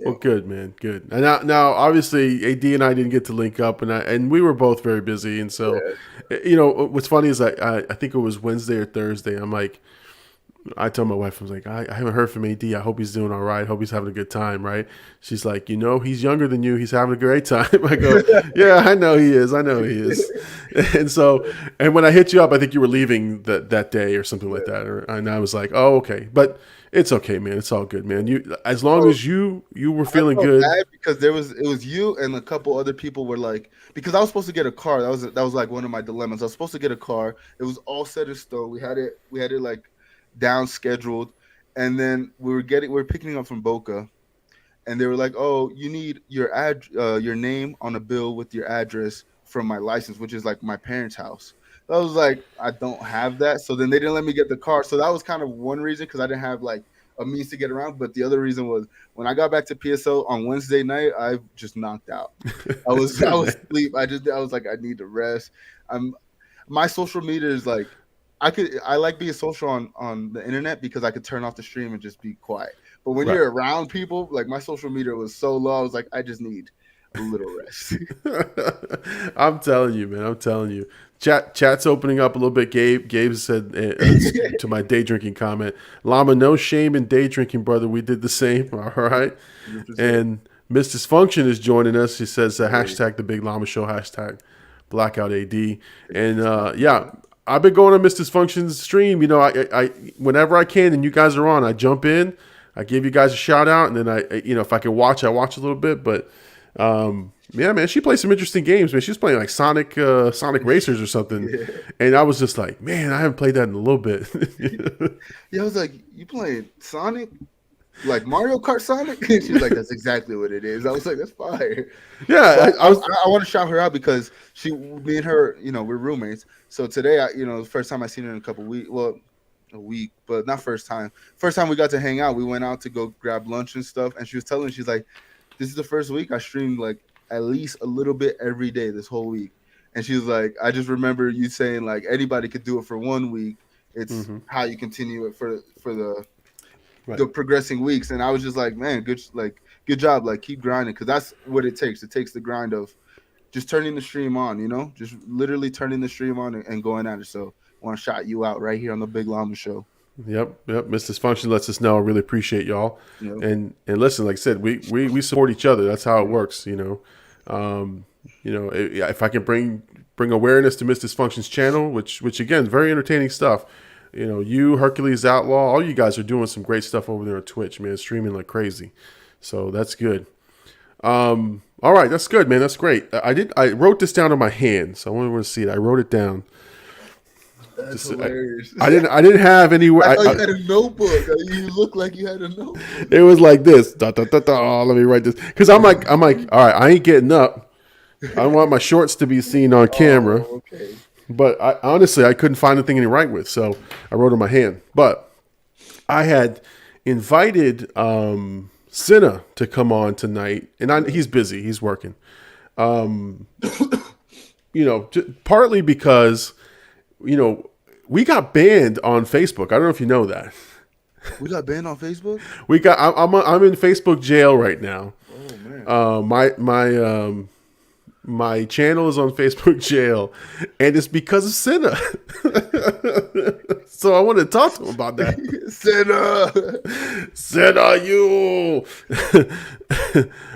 Well, good, man, good. And now, obviously, AD and I didn't get to link up, and we were both very busy. And so, what's funny is I think it was Wednesday or Thursday. I'm like, I told my wife, I was like, I haven't heard from AD. I hope he's doing all right. I hope he's having a good time, right? She's like, he's younger than you. He's having a great time. I go, yeah, I know he is. I know he is. And when I hit you up, I think you were leaving that day or something like that. And I was like, oh, okay. But it's okay, man. It's all good, man. As long as you were feeling good. bad because it was you and a couple other people were like, because I was supposed to get a car. That was like one of my dilemmas. I was supposed to get a car. It was all set in stone. We had it like down scheduled, and then we were picking up from Boca, and they were like, oh, you need your name on a bill with your address from my license, which is like my parents' house. So I was like, I don't have that. So then they didn't let me get the car. So that was kind of one reason, because I didn't have like a means to get around. But the other reason was when I got back to PSO on Wednesday night, I just knocked out. I was asleep. I was like, I need to rest. My social media is like, I like being social on the internet because I could turn off the stream and just be quiet. But when you're around people, like my social media was so low, I was like, I just need a little rest. I'm telling you, man. I'm telling you. Chat's opening up a little bit. Gabe said to my day drinking comment, Llama, no shame in day drinking, brother. We did the same. All right. 100%. And Miss Dysfunction is joining us. He says hashtag the Big Llama Show, hashtag Blackout AD. And I've been going to Miss Dysfunction's stream. You know, I whenever I can and you guys are on, I jump in. I give you guys a shout out, and then if I can watch, I watch a little bit. But yeah, man, she plays some interesting games, man. She was playing like Sonic Racers or something, and I was just like, man, I haven't played that in a little bit. Yeah, I was like, you playing Sonic? Like Mario Kart Sonic? She's like, that's exactly what it is. I was like, that's fire. Yeah, I want to shout her out because me and her, we're roommates. So today, the first time I seen her in a week, but not first time. First time we got to hang out, we went out to go grab lunch and stuff. And she was telling me, she's like, this is the first week I streamed like at least a little bit every day this whole week. And she was like, I just remember you saying like anybody could do it for 1 week. It's how you continue it for the progressing weeks. And I was just like, man, good job. Like keep grinding. Cause that's what it takes. It takes the grind of just turning the stream on, just literally turning the stream on and going at it. So I want to shout you out right here on the Big Llama Show. Yep. Miss Dysfunction lets us know. I really appreciate y'all. Yep. And listen, like I said, we support each other. That's how it works, if I can bring awareness to Miss Dysfunction's channel, which again, very entertaining stuff. You, Hercules Outlaw, all you guys are doing some great stuff over there on Twitch, man, streaming like crazy. So that's good. All right, that's good, man. That's great. I wrote this down on my hand, so I want to see it. I wrote it down. That's hilarious. I didn't have any. I thought you had a notebook. You look like you had a notebook. It was like this. Da, da, da, da. Let me write this because I'm like, all right, I ain't getting up. I want my shorts to be seen on camera. Oh, okay. But honestly, I couldn't find anything to write with, so I wrote on my hand. But I had invited Cinna to come on tonight, and he's busy. He's working. Partly because, we got banned on Facebook. I don't know if you know that. We got banned on Facebook? I'm in Facebook jail right now. Oh man. My channel is on Facebook jail, and it's because of Cinna. So I want to talk to him about that. Cinna, you.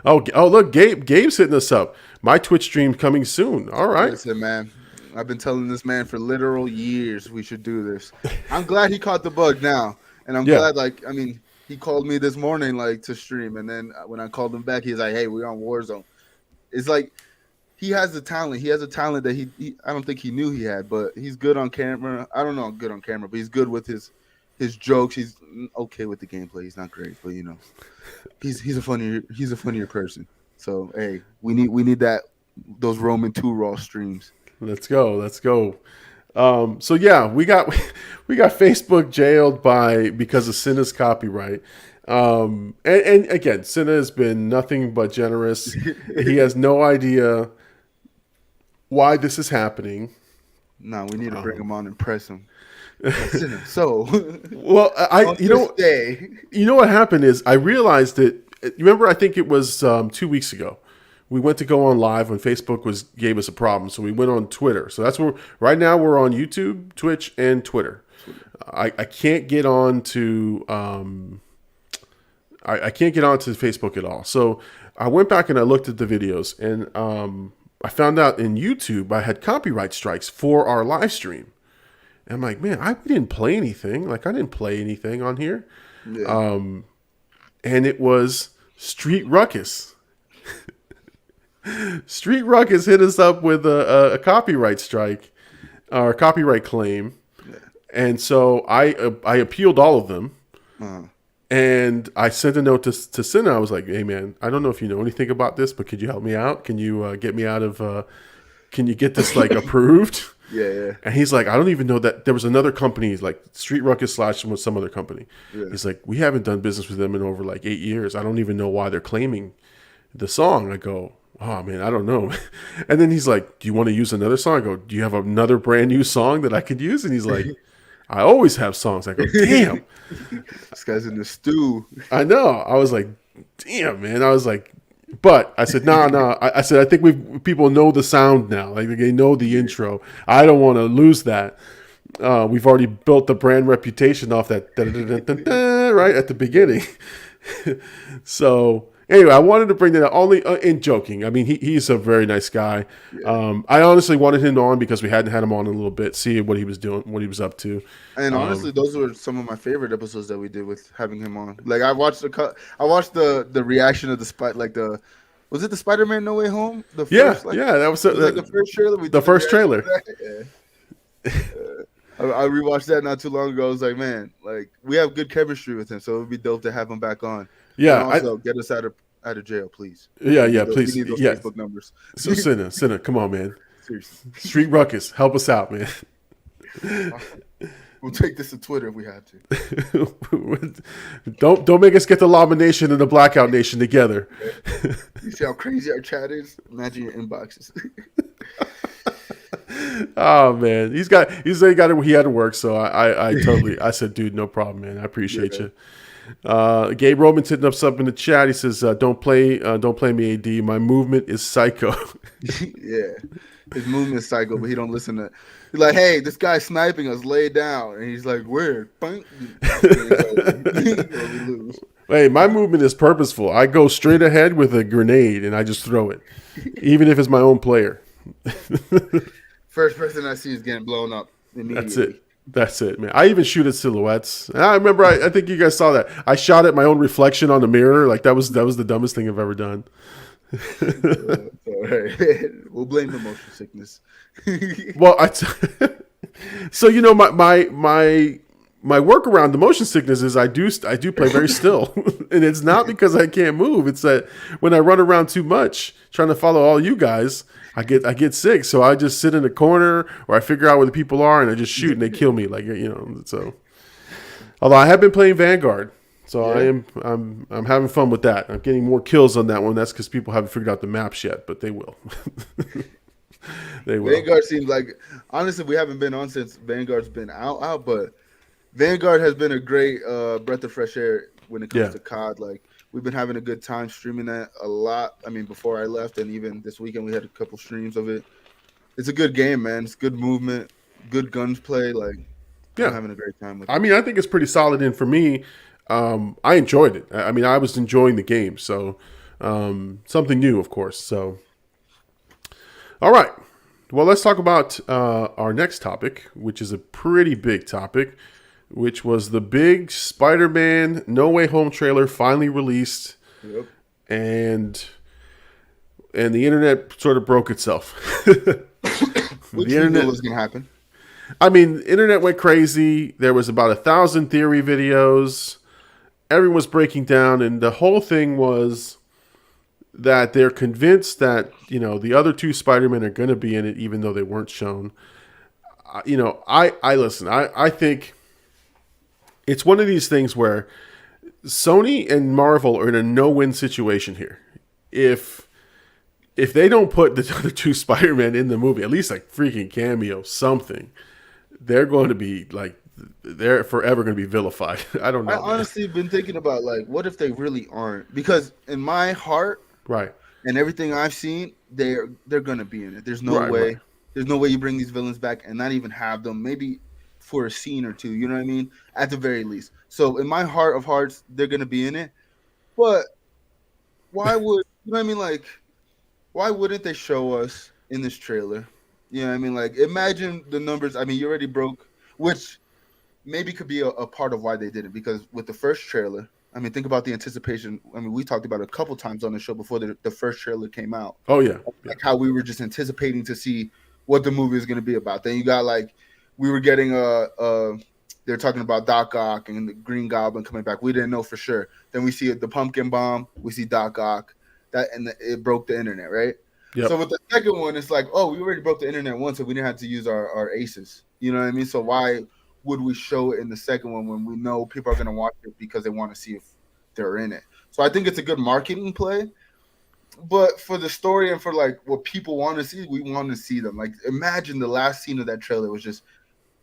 Oh, look, Gabe's hitting us up. My Twitch stream coming soon. All right. Listen, man. I've been telling this man for literal years we should do this. I'm glad he caught the bug now, and I'm glad. He called me this morning to stream, and then when I called him back, he's like, "Hey, we're on Warzone." It's like. He has the talent. He has a talent that he I don't think he knew he had, but he's good on camera. I don't know good on camera, but he's good with his jokes. He's okay with the gameplay. He's not great, but he's a funnier person. So hey, we need those Roman 2 Raw streams. Let's go. So yeah, we got Facebook jailed because of Cinna's copyright. And again, Cinna has been nothing but generous. He has no idea why this is happening. No, we need to bring him on and press him. Cinna, so well, you know what happened is I realized that. Remember, I think it was 2 weeks ago. We went to go on live when Facebook gave us a problem, so we went on Twitter. So that's where right now we're on YouTube, Twitch, and Twitter. I can't get on to. I can't get onto Facebook at all. So I went back and I looked at the videos, and I found out in YouTube I had copyright strikes for our live stream. And I'm like, man, I didn't play anything. I didn't play anything on here. Yeah. And it was Street Ruckus. Street Ruckus hit us up with a copyright strike or a copyright claim. Yeah. And so I appealed all of them. Uh-huh. And I sent a note to Cinna. I was like, hey, man, I don't know if you know anything about this, but could you help me out? Can you get me out of can you get this approved? Yeah. And he's like, I don't even know that there was another company like Street Ruckus / with some other company. Yeah. He's like, we haven't done business with them in over 8 years. I don't even know why they're claiming the song. I go, oh, man, I don't know. And then he's like, do you want to use another song? I go, do you have another brand new song that I could use? And he's like, I always have songs. I go, damn. This guy's in the stew. I know. I was like, damn, man. I was like, but I said, no. I said, I think people know the sound now. They know the intro. I don't want to lose that. We've already built the brand reputation off that right at the beginning. So Anyway, I wanted to bring that up only in joking. I mean, he's a very nice guy. Yeah. I honestly wanted him on because we hadn't had him on in a little bit, see what he was doing, what he was up to. And honestly, those were some of my favorite episodes that we did with having him on. Like I watched the reaction of the was it the Spider-Man No Way Home? The Yeah, first like yeah, that was, it was like the first trailer we the did first reaction to trailer. that. Yeah. I rewatched that not too long ago. I was like, man, like we have good chemistry with him, so it would be dope to have him back on. And Yeah, also get us out of jail, please. yeah, We please, need those yeah. Facebook numbers. So Cinna, come on, man. Seriously. Street Ruckus, help us out, man. We'll take this to Twitter if we have to. don't make us get the Llama Nation and the Blackout Nation together. You see how crazy our chat is? Imagine your inboxes. Oh man, he had to work, so I said, dude, no problem, man. I appreciate you. Gabe Roman's hitting up something in the chat. He says, don't play me, AD. My movement is psycho. Yeah, his movement is psycho, but he don't listen to. He's like, hey, this guy's sniping us. Lay down, and he's like, where? Hey, my movement is purposeful. I go straight ahead with a grenade and I just throw it, even if it's my own player. First person I see is getting blown up immediately. That's it, man. I even shoot at silhouettes. And I remember, I think you guys saw that. I shot at my own reflection on the mirror. Like that was the dumbest thing I've ever done. All right. We'll blame the motion sickness. Well, so you know my workaround the motion sickness is I do play very still, and it's not because I can't move. It's that when I run around too much trying to follow all you guys, I get sick. So I just sit in a corner or I figure out where the people are and I just shoot and they kill me. Like so. Although I have been playing Vanguard, so yeah. I'm having fun with that. I'm getting more kills on that one. That's because people haven't figured out the maps yet, but they will. They will. Vanguard seems like honestly we haven't been on since Vanguard's been out, but Vanguard has been a great breath of fresh air when it comes to COD. Like we've been having a good time streaming that a lot. I mean, before I left, and even this weekend we had a couple streams of it. It's a good game, man. It's good movement, good guns play. Like I'm having a great time with it. I mean, I think it's pretty solid. And for me, I enjoyed it. I mean, I was enjoying the game. So something new, of course. So. All right. Well, let's talk about our next topic, which is a pretty big topic, which was the big Spider-Man No Way Home trailer finally released. Yep. And the internet sort of broke itself. Which the internet was going to happen. I mean, the internet went crazy. There was about 1,000 theory videos. Everyone was breaking down, and the whole thing was that they're convinced that, the other two Spider-Men are going to be in it, even though they weren't shown. I listen, I think it's one of these things where Sony and Marvel are in a no-win situation here. If they don't put the other two Spider-Men in the movie, at least like freaking cameo, something, they're going to be like, they're forever going to be vilified. I don't know. I honestly been thinking about like, what if they really aren't? Because in my heart, right, and everything I've seen, they're going to be in it. There's no way. Right. There's no way you bring these villains back and not even have them, maybe for a scene or two. You know what I mean? At the very least. So in my heart of hearts, they're going to be in it. But why would you know what I mean? Like, why wouldn't they show us in this trailer? You know what I mean? Like, imagine the numbers. I mean, you already broke, which maybe could be a part of why they didn't. Because with the first trailer, I mean, think about the anticipation. I mean, we talked about it a couple times on the show before the first trailer came out. Oh, yeah. Like how we were just anticipating to see what the movie is going to be about. Then you got like, we were getting they're talking about Doc Ock and the Green Goblin coming back. We didn't know for sure. Then we see the pumpkin bomb. We see Doc Ock. It broke the internet, right? Yep. So with the second one, it's like, oh, we already broke the internet once, so we didn't have to use our aces. You know what I mean? So why would we show it in the second one when we know people are going to watch it because they want to see if they're in it? So I think it's a good marketing play. But for the story and for like what people want to see, we want to see them. Like imagine the last scene of that trailer was just,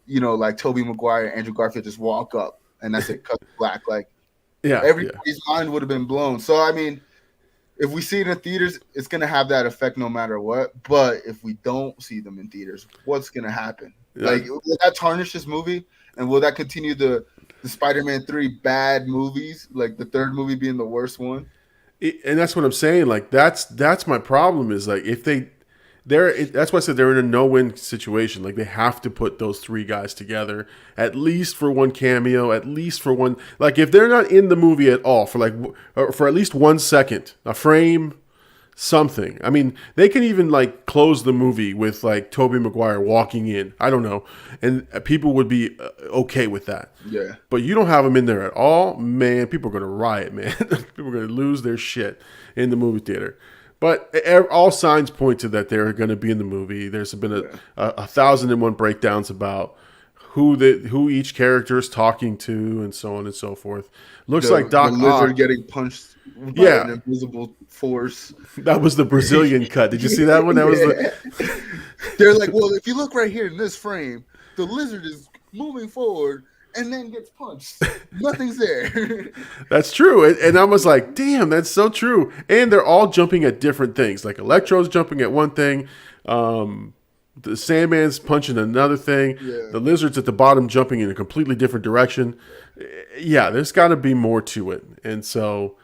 like Tobey Maguire, Andrew Garfield just walk up and that's it, cut black. Like everybody's mind would have been blown. So I mean, if we see it in theaters, it's gonna have that effect no matter what. But if we don't see them in theaters, what's gonna happen? Yeah. Like will that tarnish this movie? And will that continue the Spider-Man 3 bad movies, like the third movie being the worst one? And that's what I'm saying. Like that's my problem is like if that's why I said they're in a no-win situation. Like they have to put those three guys together at least for one cameo, at least for one. Like if they're not in the movie at all for like or for at least 1 second, a frame, something. I mean, they can even like close the movie with like Tobey Maguire walking in. I don't know, and people would be okay with that. Yeah. But you don't have them in there at all, man. People are gonna riot, man. People are gonna lose their shit in the movie theater. But all signs point to that they're going to be in the movie. There's been a 1,001 breakdowns about who each character is talking to, and so on and so forth. Looks like Doc the lizard Ock getting punched by an invisible force. That was the Brazilian cut. Did you see that one? That was They're like, well, if you look right here in this frame, the lizard is moving forward and then gets punched. Nothing's there. That's true. And I was like, damn, that's so true. And they're all jumping at different things. Like Electro's jumping at one thing. The Sandman's punching another thing. Yeah. The lizard's at the bottom jumping in a completely different direction. Yeah, there's got to be more to it. And so,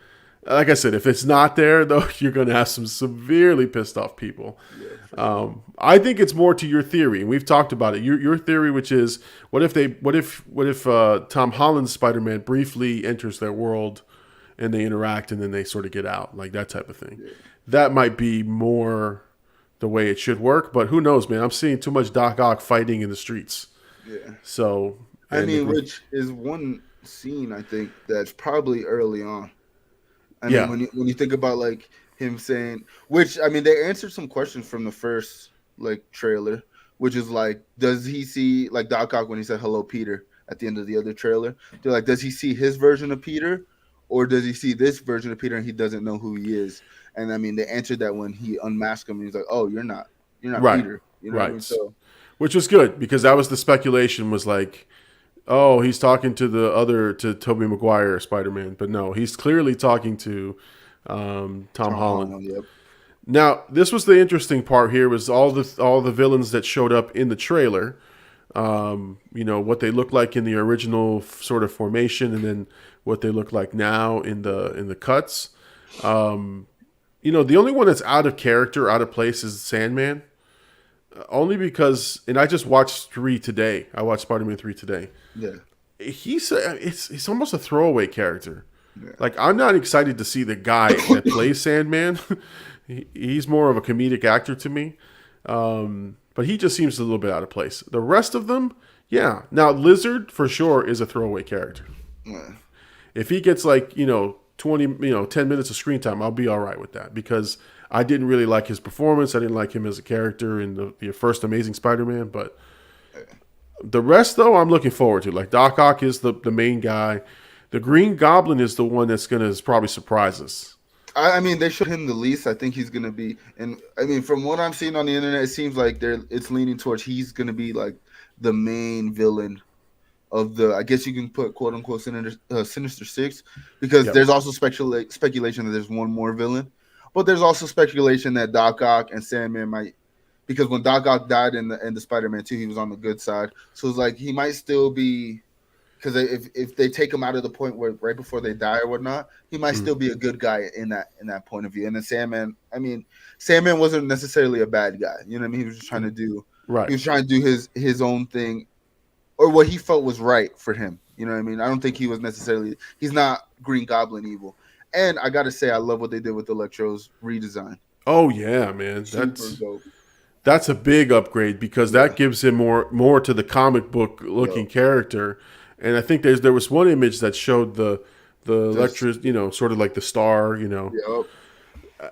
like I said, if it's not there, though, you're going to have some severely pissed off people. Yeah, I think it's more to your theory, and we've talked about it. Your theory, which is, what if Tom Holland's Spider-Man briefly enters their world, and they interact, and then they sort of get out, like that type of thing. Yeah. That might be more the way it should work, but who knows, man? I'm seeing too much Doc Ock fighting in the streets. Yeah. So I mean, which is one scene I think that's probably early on. I mean, when you think about like him saying, which I mean, they answered some questions from the first like trailer, which is like, does he see like Doc Ock when he said "Hello, Peter" at the end of the other trailer? They're like, does he see his version of Peter, or does he see this version of Peter and he doesn't know who he is? And I mean, they answered that when he unmasked him and he's like, "Oh, you're not right. Peter." You know right. What I mean? So, which was good because that was the speculation was like, oh, he's talking to Tobey Maguire Spider-Man, but no, he's clearly talking to Tom Holland. Yep. Now, this was the interesting part here was all the villains that showed up in the trailer. What they looked like in the original sort of formation, and then what they look like now in the cuts. The only one that's out of character, out of place is Sandman. Only because, and I just watched 3 today. I watched Spider-Man 3 today. Yeah. He's almost a throwaway character. Yeah. Like, I'm not excited to see the guy that plays Sandman. He's more of a comedic actor to me. But he just seems a little bit out of place. The rest of them, yeah. Now, Lizard, for sure, is a throwaway character. Yeah. If he gets 10 minutes of screen time, I'll be all right with that because I didn't really like his performance. I didn't like him as a character in the first Amazing Spider-Man, but the rest, though, I'm looking forward to. Like, Doc Ock is the main guy. The Green Goblin is the one that's going to probably surprise us. I mean, they showed him the least. I think he's going to be, and I mean, from what I'm seeing on the internet, it seems like it's leaning towards he's going to be like the main villain of the, I guess you can put quote unquote Sinister Six, because there's also speculation that there's one more villain, but there's also speculation that Doc Ock and Sandman might, because when Doc Ock died in the Spider-Man 2, he was on the good side, so it's like he might still be, because if they take him out of the point where right before they die or whatnot, he might still be a good guy in that point of view. And then Sandman, I mean, Sandman wasn't necessarily a bad guy. You know what I mean? He was just trying to do He was trying to do his own thing, or what he felt was right for him. You know what I mean? I don't think he was necessarily. He's not Green Goblin evil. And I gotta say, I love what they did with Electro's redesign. Oh yeah, man, Super dope. That's a big upgrade because that gives him more to the comic book looking character. And I think there was one image that showed the Electro, sort of like the star, Yep.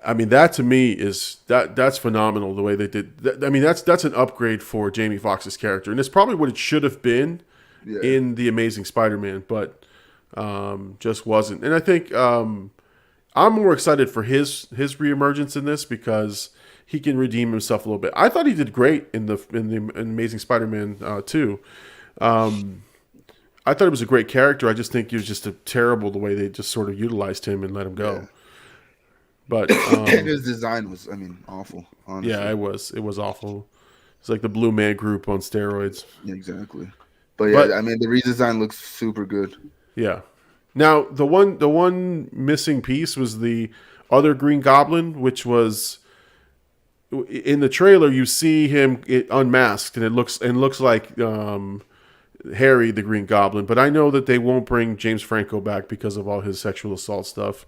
I mean, that to me is that's phenomenal the way they did. I mean, that's an upgrade for Jamie Foxx's character, and it's probably what it should have been in the Amazing Spider-Man, but just wasn't. And I think I'm more excited for his reemergence in this because he can redeem himself a little bit. I thought he did great in the Amazing Spider-Man 2. I thought it was a great character. I just think it was just terrible the way they just sort of utilized him and let him go. Yeah. But his design was, awful. Honestly. Yeah, it was awful. It's like the Blue Man Group on steroids. Yeah, exactly. But the redesign looks super good. Yeah. Now the one missing piece was the other Green Goblin, which was in the trailer. You see him unmasked, and it looks like Harry the Green Goblin. But I know that they won't bring James Franco back because of all his sexual assault stuff,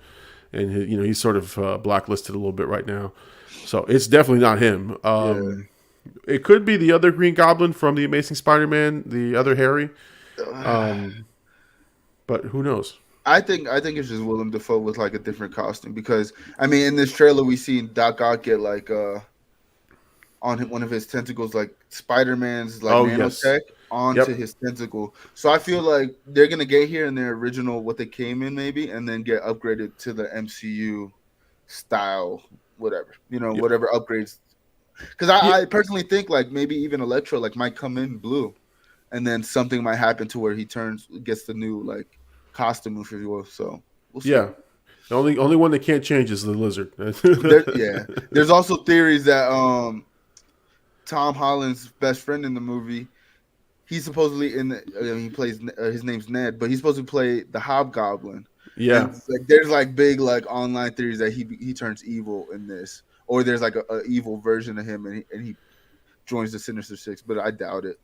and he's sort of blacklisted a little bit right now. So it's definitely not him. It could be the other Green Goblin from the Amazing Spider-Man, the other Harry. But who knows? I think it's just Willem Dafoe with like a different costume, because I mean in this trailer we see Doc Ock get like on one of his tentacles like Spider-Man's like nanotech onto his tentacle. So I feel like they're gonna get here in their original what they came in maybe, and then get upgraded to the MCU style, whatever whatever upgrades. Because I personally think like maybe even Electro like might come in blue, and then something might happen to where he gets the new like costume, if you will. So we'll see. Yeah, the only one that can't change is the Lizard. There's also theories that Tom Holland's best friend in the movie, he's supposedly he plays his name's Ned, but he's supposed to play the Hobgoblin. Yeah, and, like there's like big like online theories that he turns evil in this, or there's like a evil version of him and he joins the Sinister Six, but I doubt it.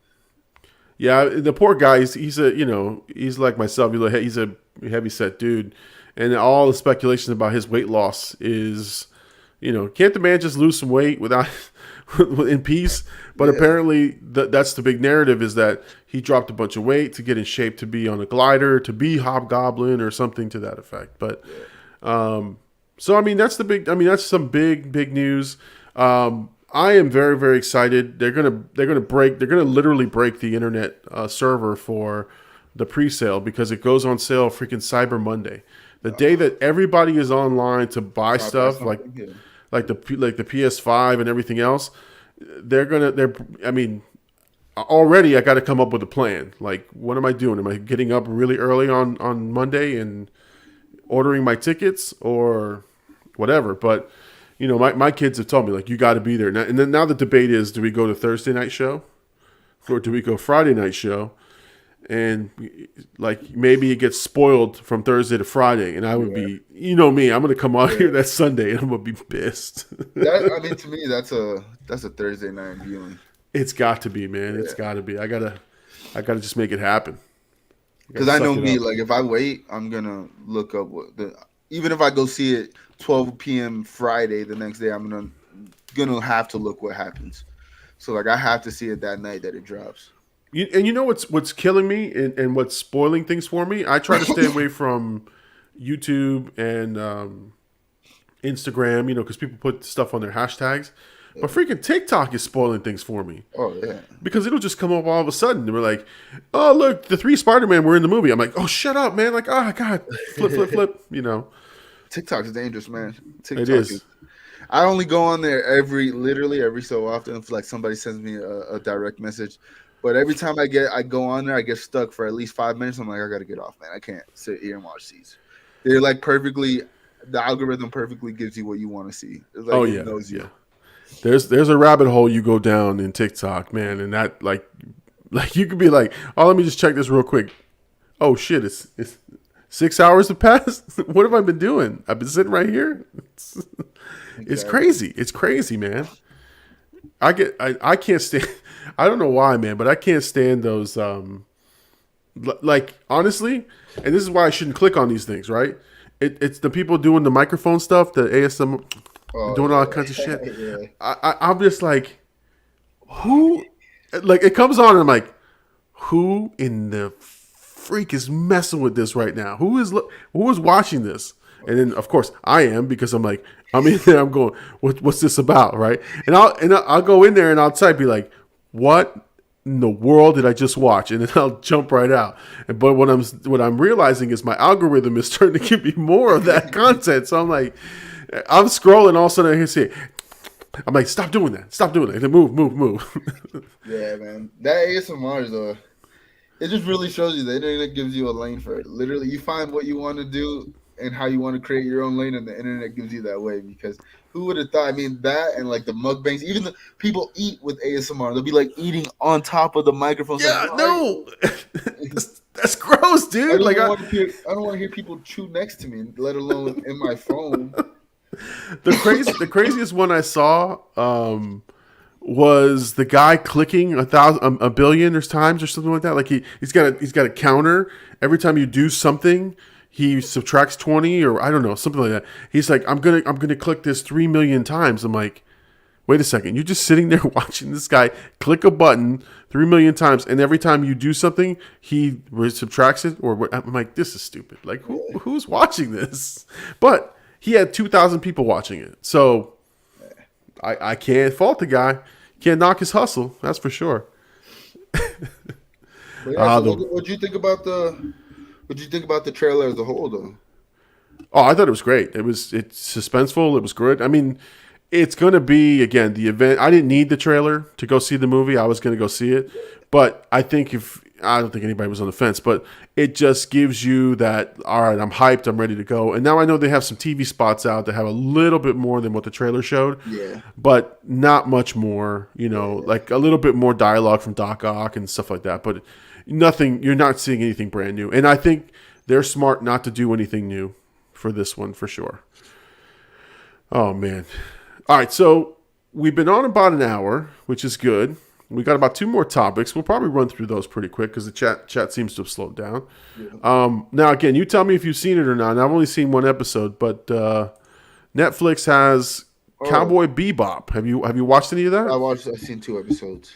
Yeah, the poor guy. He's like myself. He's a heavy set dude, and all the speculation about his weight loss is, can't the man just lose some weight without in peace? But apparently, that's the big narrative, is that he dropped a bunch of weight to get in shape to be on a glider, to be Hobgoblin or something to that effect. But so I mean that's some big news. I am very, very excited. They're gonna literally break the internet server for the pre-sale, because it goes on sale freaking Cyber Monday, the day that everybody is online to buy stuff like the PS5 and everything else. Already I got to come up with a plan. Like, what am I doing? Am I getting up really early on Monday and ordering my tickets or whatever? But my kids have told me, like, you got to be there. And then now the debate is, do we go to Thursday night show or do we go Friday night show? And, like, maybe it gets spoiled from Thursday to Friday. And I would be, me, I'm going to come out here that Sunday and I'm going to be pissed. To me, that's a Thursday night viewing. It's got to be, man. It's got to be. I gotta just make it happen. Because I know me, like, if I wait, I'm going to look up even if I go see it 12 p.m. Friday the next day, I'm gonna have to look what happens. So like I have to see it that night that it drops. And what's killing me and what's spoiling things for me? I try to stay away from YouTube and Instagram, because people put stuff on their hashtags. But freaking TikTok is spoiling things for me. Oh yeah, because it'll just come up all of a sudden. We're like, oh look, the 3 Spider-Man were in the movie. I'm like, oh shut up, man! Like, oh god, flip. TikTok is dangerous, man. TikTok it is. I only go on there literally every so often if like somebody sends me a direct message. But every time I go on there, I get stuck for at least 5 minutes. I'm like, I gotta get off, man. I can't sit here and watch these. They're like the algorithm perfectly gives you what you want to see. It's like, it knows you. There's a rabbit hole you go down in TikTok, man, and that like you could be like, oh, let me just check this real quick. Oh shit, it's 6 hours have passed. What have I been doing? I've been sitting right here. It's crazy. It's crazy, man. I can't stand. I don't know why, man, but I can't stand those. Like honestly, and this is why I shouldn't click on these things, right? It's the people doing the microphone stuff, the ASM, doing all kinds of shit. Yeah. I'm just like, who? Like it comes on, and I'm like, who in the freak is messing with this right now? Who is watching this? And then of course I am, because I'm like, I'm in there, I'm going, what's this about, right? And I'll go in there and I'll type, be like, what in the world did I just watch? And then I'll jump right out. But what I'm realizing is my algorithm is starting to give me more of that content. So I'm like, I'm scrolling, all of a sudden I hear say, I'm like, stop doing that, and then move. Yeah, man, that ASMR is it just really shows you the internet gives you a lane for it. Literally, you find what you want to do and how you want to create your own lane, and the internet gives you that way. Because who would have thought? I mean, that and like the mukbangs, even the people eat with ASMR. They'll be like eating on top of the microphone. Yeah, like, no, that's gross, dude. I don't want to hear people chew next to me, let alone in my phone. The craziest one I saw was the guy clicking a billion times or something like that. Like he's got a counter every time you do something. He subtracts 20 or I don't know, something like that. He's like, I'm gonna click this 3 million times. I'm like, wait a second, you're just sitting there watching this guy click a button 3 million times, and every time you do something, he subtracts it. Or I'm like, this is stupid. Like who's watching this? But he had 2,000 people watching it, so I can't fault the guy. Can't knock his hustle. That's for sure. But yeah, so what do you think about the trailer as a whole, though? Oh, I thought it was great. It's suspenseful. It was good. I mean, it's going to be, again, the event. I didn't need the trailer to go see the movie. I was going to go see it. But I don't think anybody was on the fence, but it just gives you that, all right, I'm hyped, I'm ready to go. And now I know they have some TV spots out that have a little bit more than what the trailer showed. Yeah. But not much more, like a little bit more dialogue from Doc Ock and stuff like that. But nothing, you're not seeing anything brand new. And I think they're smart not to do anything new for this one, for sure. Oh, man. All right, so we've been on about an hour, which is good. We got about 2 more topics. We'll probably run through those pretty quick because the chat seems to have slowed down. Yeah. Now, again, you tell me if you've seen it or not. And I've only seen one episode, but Netflix has Cowboy Bebop. Have you watched any of that? I've seen 2 episodes.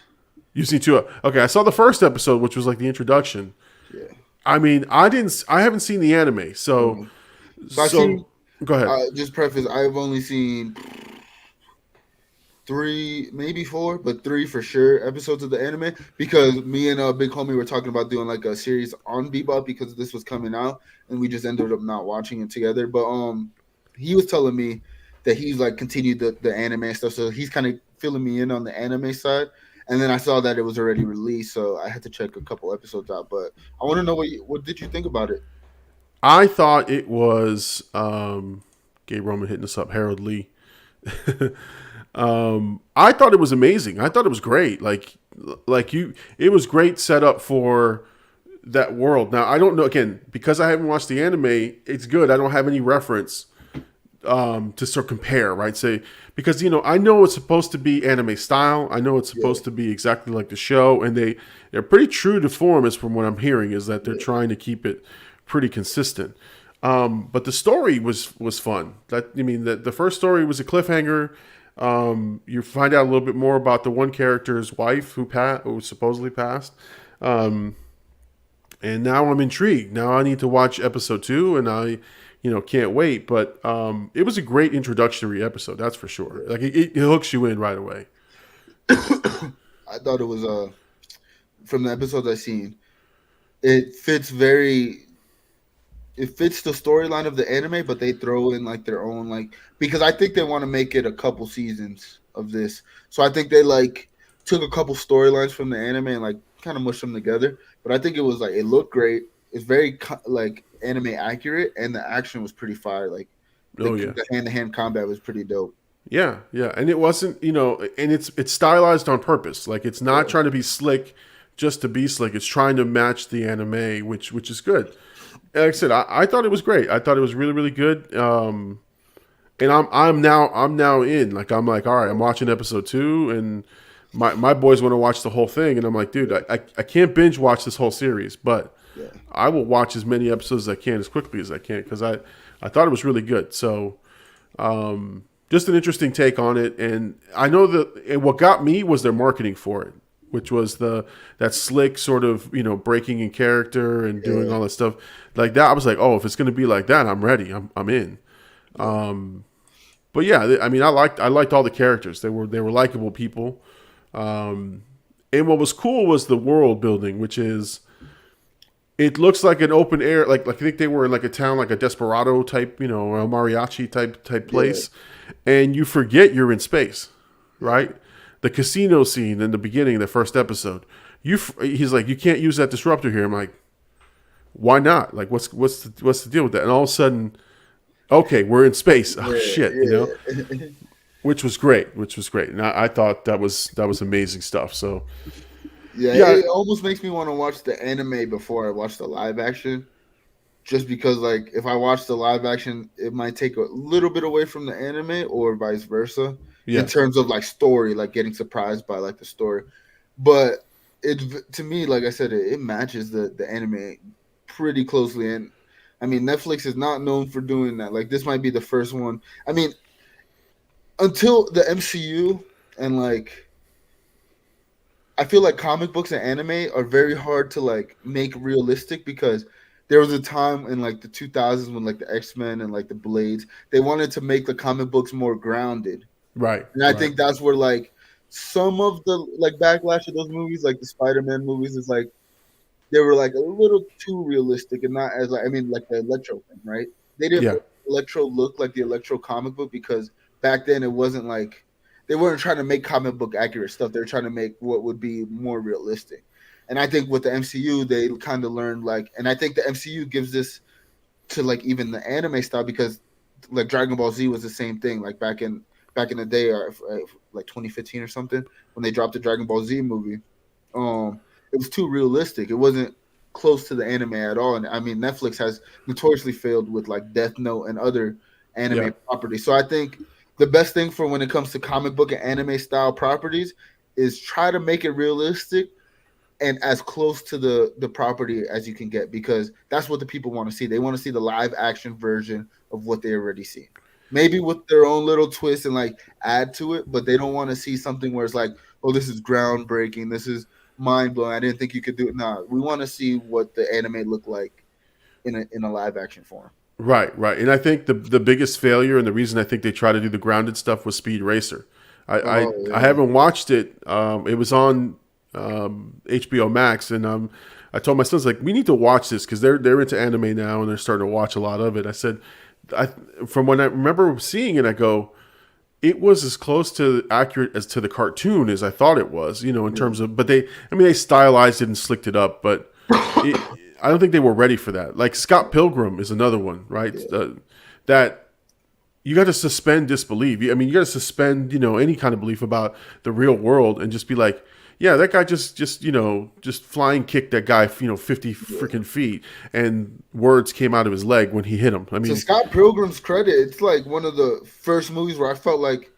You've seen 2? Okay, I saw the first episode, which was like the introduction. Yeah. I mean, I haven't seen the anime, so. Mm-hmm. Go ahead. Just preface, I've only seen 3, maybe 4, but 3 for sure episodes of the anime, because me and Big Homie were talking about doing like a series on Bebop because this was coming out, and we just ended up not watching it together. But he was telling me that he's like continued the anime and stuff, so he's kind of filling me in on the anime side. And then I saw that it was already released, so I had to check a couple episodes out. But I want to know what did you think about it? I thought it was Gay Roman hitting us up, Harold Lee. I thought it was amazing. I thought it was great. It was great setup for that world. Now I don't know, again, because I haven't watched the anime, it's good. I don't have any reference to sort of compare, right? Say, because I know it's supposed to be anime style. I know it's supposed to be exactly like the show, and they're pretty true to form, as from what I'm hearing, is that they're trying to keep it pretty consistent. But the story was fun. The first story was a cliffhanger. You find out a little bit more about the one character's wife who supposedly passed. And now I'm intrigued. Now I need to watch episode 2, and I, can't wait. But it was a great introductory episode, that's for sure. Like it hooks you in right away. I thought it was from the episodes I've seen, it fits the storyline of the anime, but they throw in like their own, because I think they want to make it a couple seasons of this. So I think they took a couple storylines from the anime and kind of mushed them together. But I think it was it looked great. It's very anime accurate, and the action was pretty fire. The hand-to-hand combat was pretty dope. Yeah, and it wasn't, and it's stylized on purpose. It's not trying to be slick just to be slick. It's trying to match the anime, which is good. Like I said, I thought it was great. I thought it was really, really good. And I'm now in. I'm like, all right, I'm watching episode 2, and my boys want to watch the whole thing, and I'm like, dude, I can't binge watch this whole series, but I will watch as many episodes as I can as quickly as I can, because I thought it was really good. So, just an interesting take on it, and I know and what got me was their marketing for it, which was that slick sort of, breaking in character and doing all that stuff like that. I was like, oh, if it's going to be like that, I'm ready. I'm in. But yeah, I mean, I liked all the characters. They were likable people. And what was cool was the world building, which is, it looks like an open air, I think they were in a town, a Desperado type, or a mariachi type place. And you forget you're in space, right? The casino scene in the beginning, the first episode, he's like, you can't use that disruptor here. I'm like, why not? What's the deal with that? And all of a sudden, okay, we're in space. Oh shit, which was great. And I thought that was amazing stuff. So it almost makes me want to watch the anime before I watch the live action, just because like if I watch the live action, it might take a little bit away from the anime or vice versa in Yeah. terms of like story, like getting surprised by like the story. But it to me, like I said, it matches the anime pretty closely. And I mean, Netflix is not known for doing that. Like this might be the first one. I mean, until the MCU and like I feel like comic books and anime are very hard to like make realistic because there was a time in like the 2000s when like the X-Men and like the Blades, they wanted to make the comic books more grounded. Right. And I Right. think that's where like some of the like backlash of those movies, like the Spider-Man movies, is like they were like a little too realistic and not as like I mean like the Electro thing, right? They didn't Yeah. make Electro look like the Electro comic book because back then it wasn't like they weren't trying to make comic book accurate stuff. They're trying to make what would be more realistic. And I think with the MCU, they kind of learned like, and I think the MCU gives this to like even the anime style because like Dragon Ball Z was the same thing. Like back in the day, like 2015 or something, when they dropped the Dragon Ball Z movie, it was too realistic. It wasn't close to the anime at all. And I mean, Netflix has notoriously failed with like Death Note and other Yeah. anime properties. So I think the best thing for when it comes to comic book and anime style properties is try to make it realistic and as close to the property as you can get because that's what the people want to see. They want to see the live action version of what they already see. Maybe with their own little twist and like add to it, but they don't want to see something where it's like, oh, this is groundbreaking. This is mind blowing. I didn't think you could do it. Nah, we want to see what the anime looked like in a live action form. Right. Right. And I think the biggest failure and the reason I think they try to do the grounded stuff was Speed Racer. I Oh I yeah, haven't watched it. It was on HBO Max, and I told my sons like we need to watch this because they're into anime now and they're starting to watch a lot of it. I said, I from when I remember seeing it, I go, it was as close to accurate as to the cartoon as I thought it was. You know, in terms of, but they stylized it and slicked it up, but it, I don't think they were ready for that. Like Scott Pilgrim is another one, right? yeah. That you got to suspend disbelief. I mean, you got to suspend, any kind of belief about the real world and just be like, yeah, that guy just flying kicked that guy, 50 Yeah. freaking feet, and words came out of his leg when he hit him. I To mean, Scott Pilgrim's credit, it's like one of the first movies where I felt like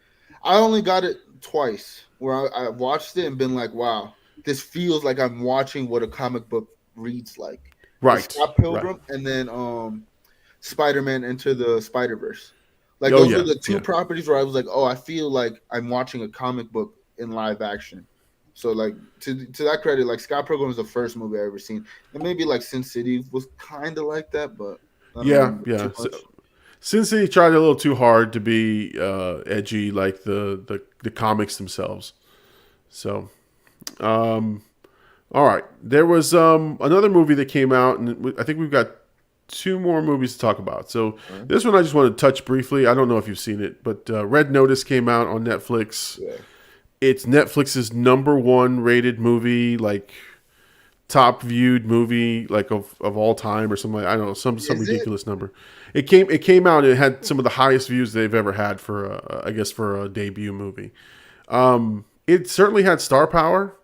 I only got it twice, where I watched it and been like, wow, this feels like I'm watching what a comic book reads like. It's right, Scott right. Pilgrim and then Spider-Man Into the Spider-Verse. Like Oh those were yeah, the two yeah, properties where I was like, oh, I feel like I'm watching a comic book in live action. So like to that credit, like Scott Pilgrim was the first movie I ever seen, and maybe like Sin City was kind of like that, but I don't yeah, remember yeah. too So, much. since they tried a little too hard to be edgy, like the comics themselves. So, um, all right. There was another movie that came out, and I think we've got two more movies to talk about. So Right? this one I just want to touch briefly. I don't know if you've seen it, but Red Notice came out on Netflix. Yeah. It's Netflix's number one rated movie, like top viewed movie, like of all time or something. I don't know, some Is it? ridiculous number. It came out and it had some of the highest views they've ever had for I guess for a debut movie. It certainly had star power,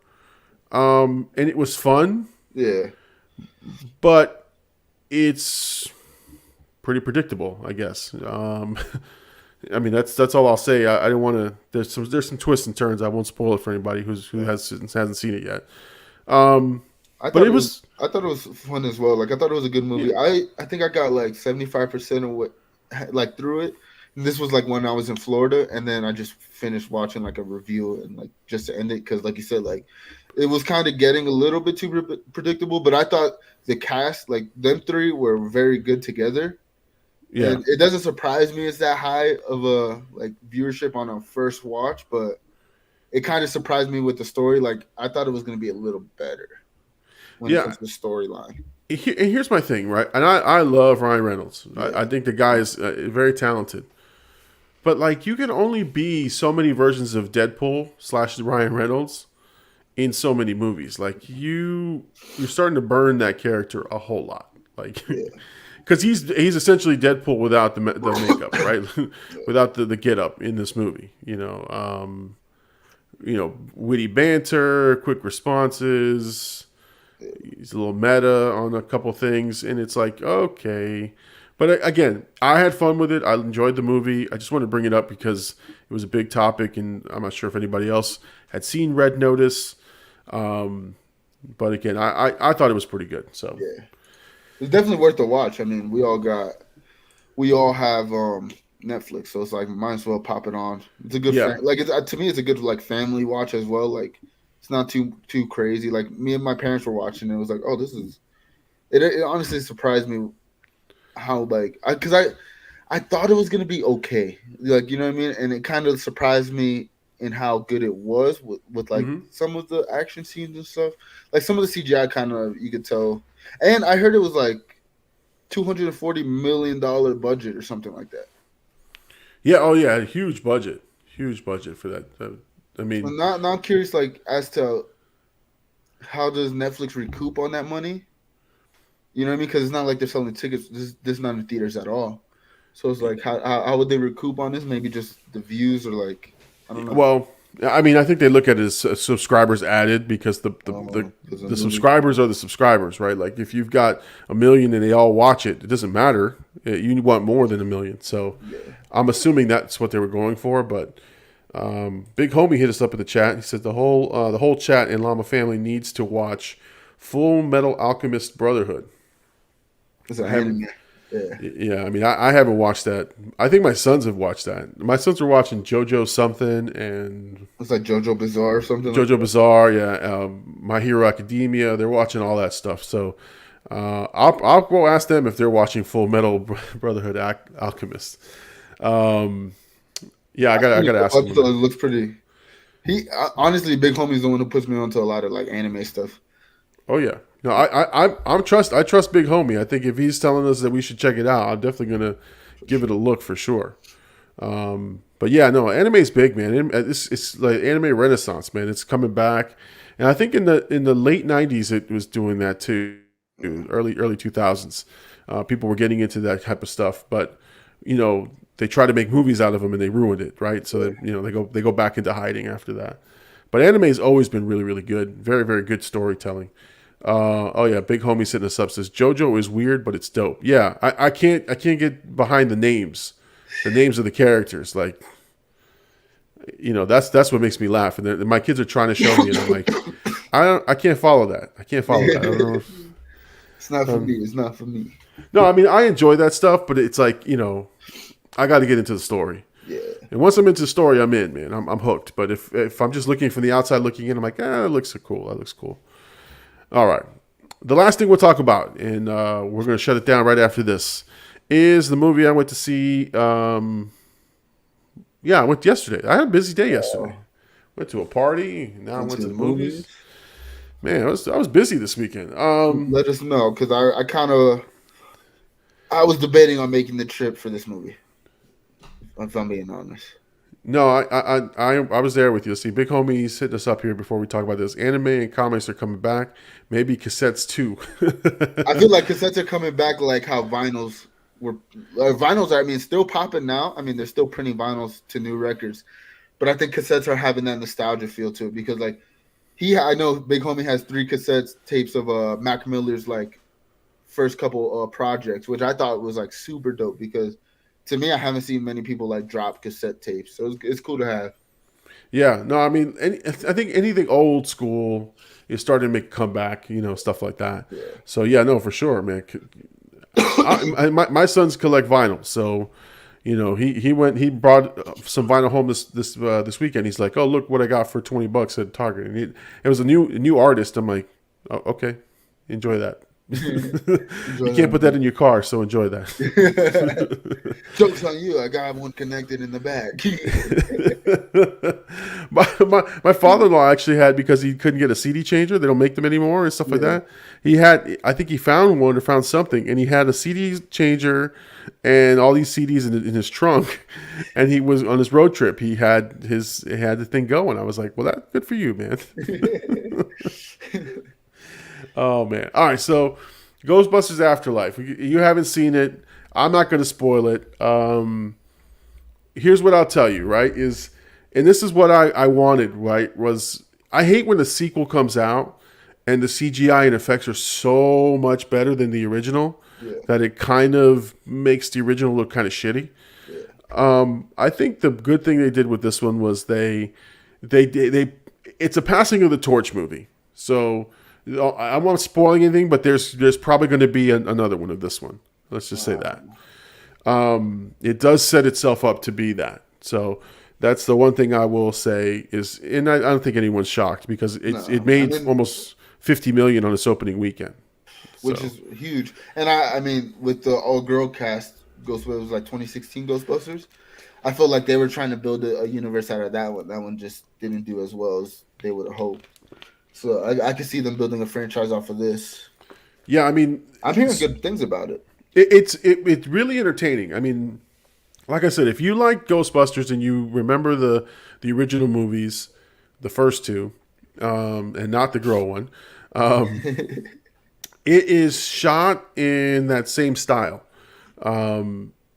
and it was fun, Yeah. but it's pretty predictable, I guess. I mean, that's all I'll say. I don't want to. There's some twists and turns. I won't spoil it for anybody who hasn't seen it yet. I But thought it it was was, I thought it was fun as well. Like I thought it was a good yeah, movie. I think I got like 75% of what like through it. And this was like when I was in Florida, and then I just finished watching like a review and like just to end it because like you said, like it was kind of getting a little bit too predictable. But I thought the cast, like them three, were very good together, yeah, and it doesn't surprise me it's that high of a like viewership on a first watch, but it kind of surprised me with the story. Like I thought it was going to be a little better when it yeah. comes to the storyline. And here's my thing, right? And I love Ryan Reynolds. Yeah, I think the guy is very talented. But like, you can only be so many versions of Deadpool / Ryan Reynolds in so many movies. Like you're starting to burn that character a whole lot. Like, yeah, because he's essentially Deadpool without the makeup, right? yeah. Without the get up in this movie. Witty banter, quick responses. He's a little meta on a couple things, and it's like, okay. But again, I had fun with it. I enjoyed the movie. I just wanted to bring it up because it was a big topic, and I'm not sure if anybody else had seen Red Notice. But again, I thought it was pretty good. So yeah, it's definitely worth a watch. I mean, we all have Netflix, so it's like might as well pop it on. It's a good to me, it's a good like family watch as well. Like it's not too crazy. Like me and my parents were watching, and it was like, oh, this is. It honestly surprised me how like because I thought it was gonna be okay, like you know what I mean, and it kind of surprised me in how good it was with like some of the action scenes and stuff. Like some of the CGI kind of you could tell, and I heard it was like $240 million budget or something like that. Yeah. Oh yeah. Huge budget for that. I mean, now I'm curious, like as to how does Netflix recoup on that money? You know what I mean? Because it's not like they're selling tickets. This is not in theaters at all. So it's like, how would they recoup on this? Maybe just the views, or like, I don't know. Well, I mean, I think they look at it as subscribers added because the subscribers are the subscribers, right? Like if you've got 1 million and they all watch it, it doesn't matter. You want more than 1 million. So I'm assuming that's what they were going for. But Big Homie hit us up in the chat. He said the whole chat and Llama family needs to watch Full Metal Alchemist Brotherhood. It's an anime. Yeah, I mean, I haven't watched that. I think my sons have watched that. My sons were watching JoJo something, and it's like JoJo Bizarre or something. JoJo Bizarre, yeah. My Hero Academia. They're watching all that stuff. So I'll go ask them if they're watching Full Metal Brotherhood Alchemist. Yeah, I gotta ask them. It looks pretty. Honestly, Big Homie's the one who puts me onto a lot of like anime stuff. Oh yeah. No, I trust Big Homie. I think if he's telling us that we should check it out, I'm definitely gonna give it a look for sure. But yeah, no, anime's big, man. It's like anime renaissance, man. It's coming back, and I think in the late '90s it was doing that too. Early 2000s, people were getting into that type of stuff, but they try to make movies out of them and they ruined it, right? So that, they go back into hiding after that. But anime has always been really, really good. Very, very good storytelling. Oh yeah, Big Homie sitting us up says JoJo is weird, but it's dope. Yeah, I can't get behind the names of the characters. Like, that's what makes me laugh. And my kids are trying to show me, and I'm like, I can't follow that. I don't know. It's not for me. It's not for me. No, I mean I enjoy that stuff, but it's like I got to get into the story. Yeah. And once I'm into the story, I'm in, man. I'm hooked. But if I'm just looking from the outside looking in, I'm like, that looks cool. That looks cool. All right. The last thing we'll talk about, and we're going to shut it down right after this, is the movie I went to see. I went yesterday. I had a busy day yesterday. Went to a party. Now I went to the movies. Man, I was busy this weekend. Let us know, because I was debating on making the trip for this movie, if I'm being honest. No, I was there with you. See, Big Homie's hitting us up here before we talk about this. Anime and comics are coming back. Maybe cassettes too. I feel like cassettes are coming back, like how vinyls were. Vinyls are, still popping now. They're still printing vinyls to new records, but I think cassettes are having that nostalgia feel to it, because like I know Big Homie has 3 cassette tapes of Mac Miller's like first couple projects, which I thought was like super dope, because to me, I haven't seen many people like drop cassette tapes, so it's cool to have. Yeah, no, I think anything old school is starting to make a comeback, stuff like that. Yeah. So yeah, no, for sure, man. My sons collect vinyl, so he brought some vinyl home this weekend. He's like, oh, look what I got for $20 at Target, and it was a new artist. I'm like, oh, okay, enjoy that. You can't put that in your car, so enjoy that. Joke's on you. I got one connected in the back. my father-in-law actually had, because he couldn't get a CD changer, they don't make them anymore and stuff like that. I think he found one or found something, and he had a CD changer and all these CDs in his trunk, and he was on his road trip. He had the thing going. I was like, well, that's good for you, man. Oh, man. All right, so Ghostbusters Afterlife. You haven't seen it. I'm not going to spoil it. Here's what I'll tell you, right? And this is what I wanted, right? Was I hate when the sequel comes out and the CGI and effects are so much better than the original Yeah. that it kind of makes the original look kind of shitty. I think the good thing they did with this one was they it's a passing of the torch movie. So I'm not spoiling anything, but there's probably going to be another one of this one. Let's just say that. It does set itself up to be that. So that's the one thing I will say is, and I don't think anyone's shocked because it made almost $50 million on its opening weekend, which is huge. And I mean, with the all-girl cast, Ghostbusters was like 2016 Ghostbusters. I felt like they were trying to build a universe out of that one. That one just didn't do as well as they would have hoped. So I could see them building a franchise off of this. Yeah, I mean, I'm hearing good things about it. It's really entertaining. I mean, like I said, if you like Ghostbusters and you remember the original movies, the first two, and not the girl one, it is shot in that same style.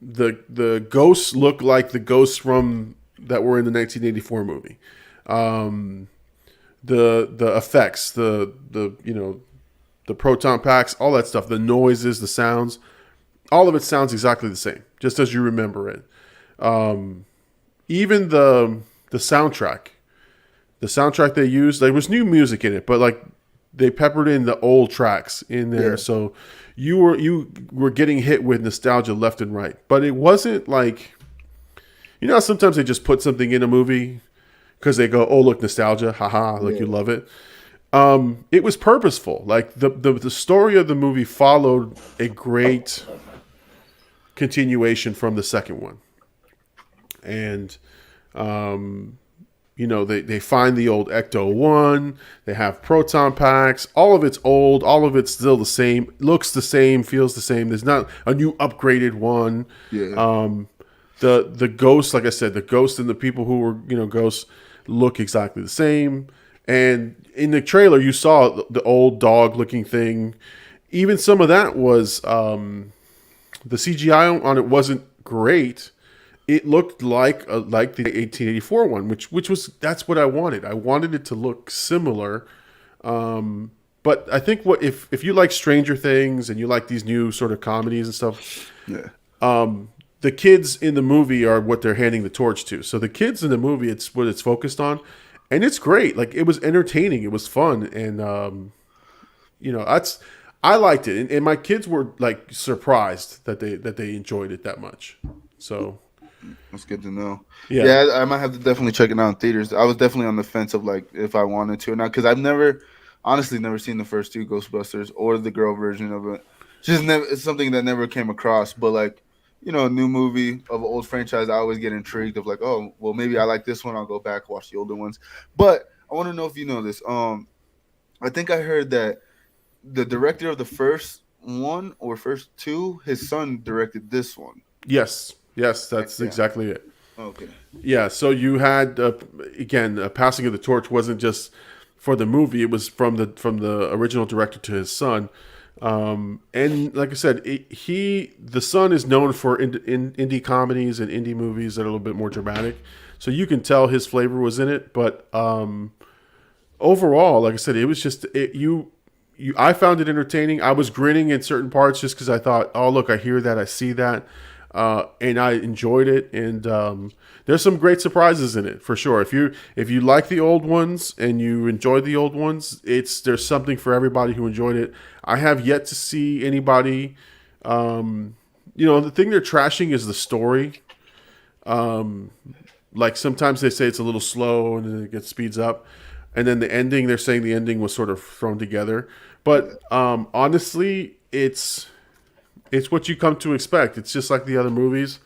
The ghosts look like the ghosts from that were in the 1984 movie. The effects, the proton packs, all that stuff, the noises, the sounds, all of it sounds exactly the same, just as you remember it. Even the soundtrack they used, there was new music in it, but like they peppered in the old tracks in there, so you were getting hit with nostalgia left and right. But it wasn't like, sometimes they just put something in a movie because they go, oh look, nostalgia, haha, like you love it. It was purposeful. Like the story of the movie followed a great continuation from the second one, and they find the old Ecto-1. They have proton packs. All of it's old. All of it's still the same. Looks the same. Feels the same. There's not a new upgraded one. Yeah. The ghosts, like I said, the ghosts and the people who were ghosts look exactly the same. And in the trailer, you saw the old dog-looking thing. Even some of that was the CGI on it wasn't great. It looked like the 1884 one, that's what I wanted. I wanted it to look similar. But I think if you like Stranger Things and you like these new sort of comedies and stuff, the kids in the movie are what they're handing the torch to. So the kids in the movie, it's what it's focused on, and it's great. Like, it was entertaining, it was fun, and I liked it, and my kids were like surprised that they enjoyed it that much. So. That's good to know. Yeah, I might have to definitely check it out in theaters. I was definitely on the fence of like if I wanted to or not, because I've honestly never seen the first two Ghostbusters or the girl version of it. It's something that never came across. But like, a new movie of an old franchise, I always get intrigued of like, oh, well, maybe I like this one. I'll go back, watch the older ones. But I want to know if you know this. I think I heard that the director of the first one or first two, his son directed this one. Yes, that's exactly it. Okay. Yeah, so you had a passing of the torch wasn't just for the movie; it was from the original director to his son. And like I said, the son is known for indie comedies and indie movies that are a little bit more dramatic. So you can tell his flavor was in it. But overall, like I said, it was just I found it entertaining. I was grinning in certain parts just because I thought, oh look, I hear that, I see that. And I enjoyed it, and there's some great surprises in it for sure. If you like the old ones and you enjoyed the old ones, there's something for everybody who enjoyed it. I have yet to see anybody. The thing they're trashing is the story. Like sometimes they say it's a little slow and then it speeds up, and then the ending, they're saying the ending was sort of thrown together. But honestly, it's what you come to expect. It's just like the other movies.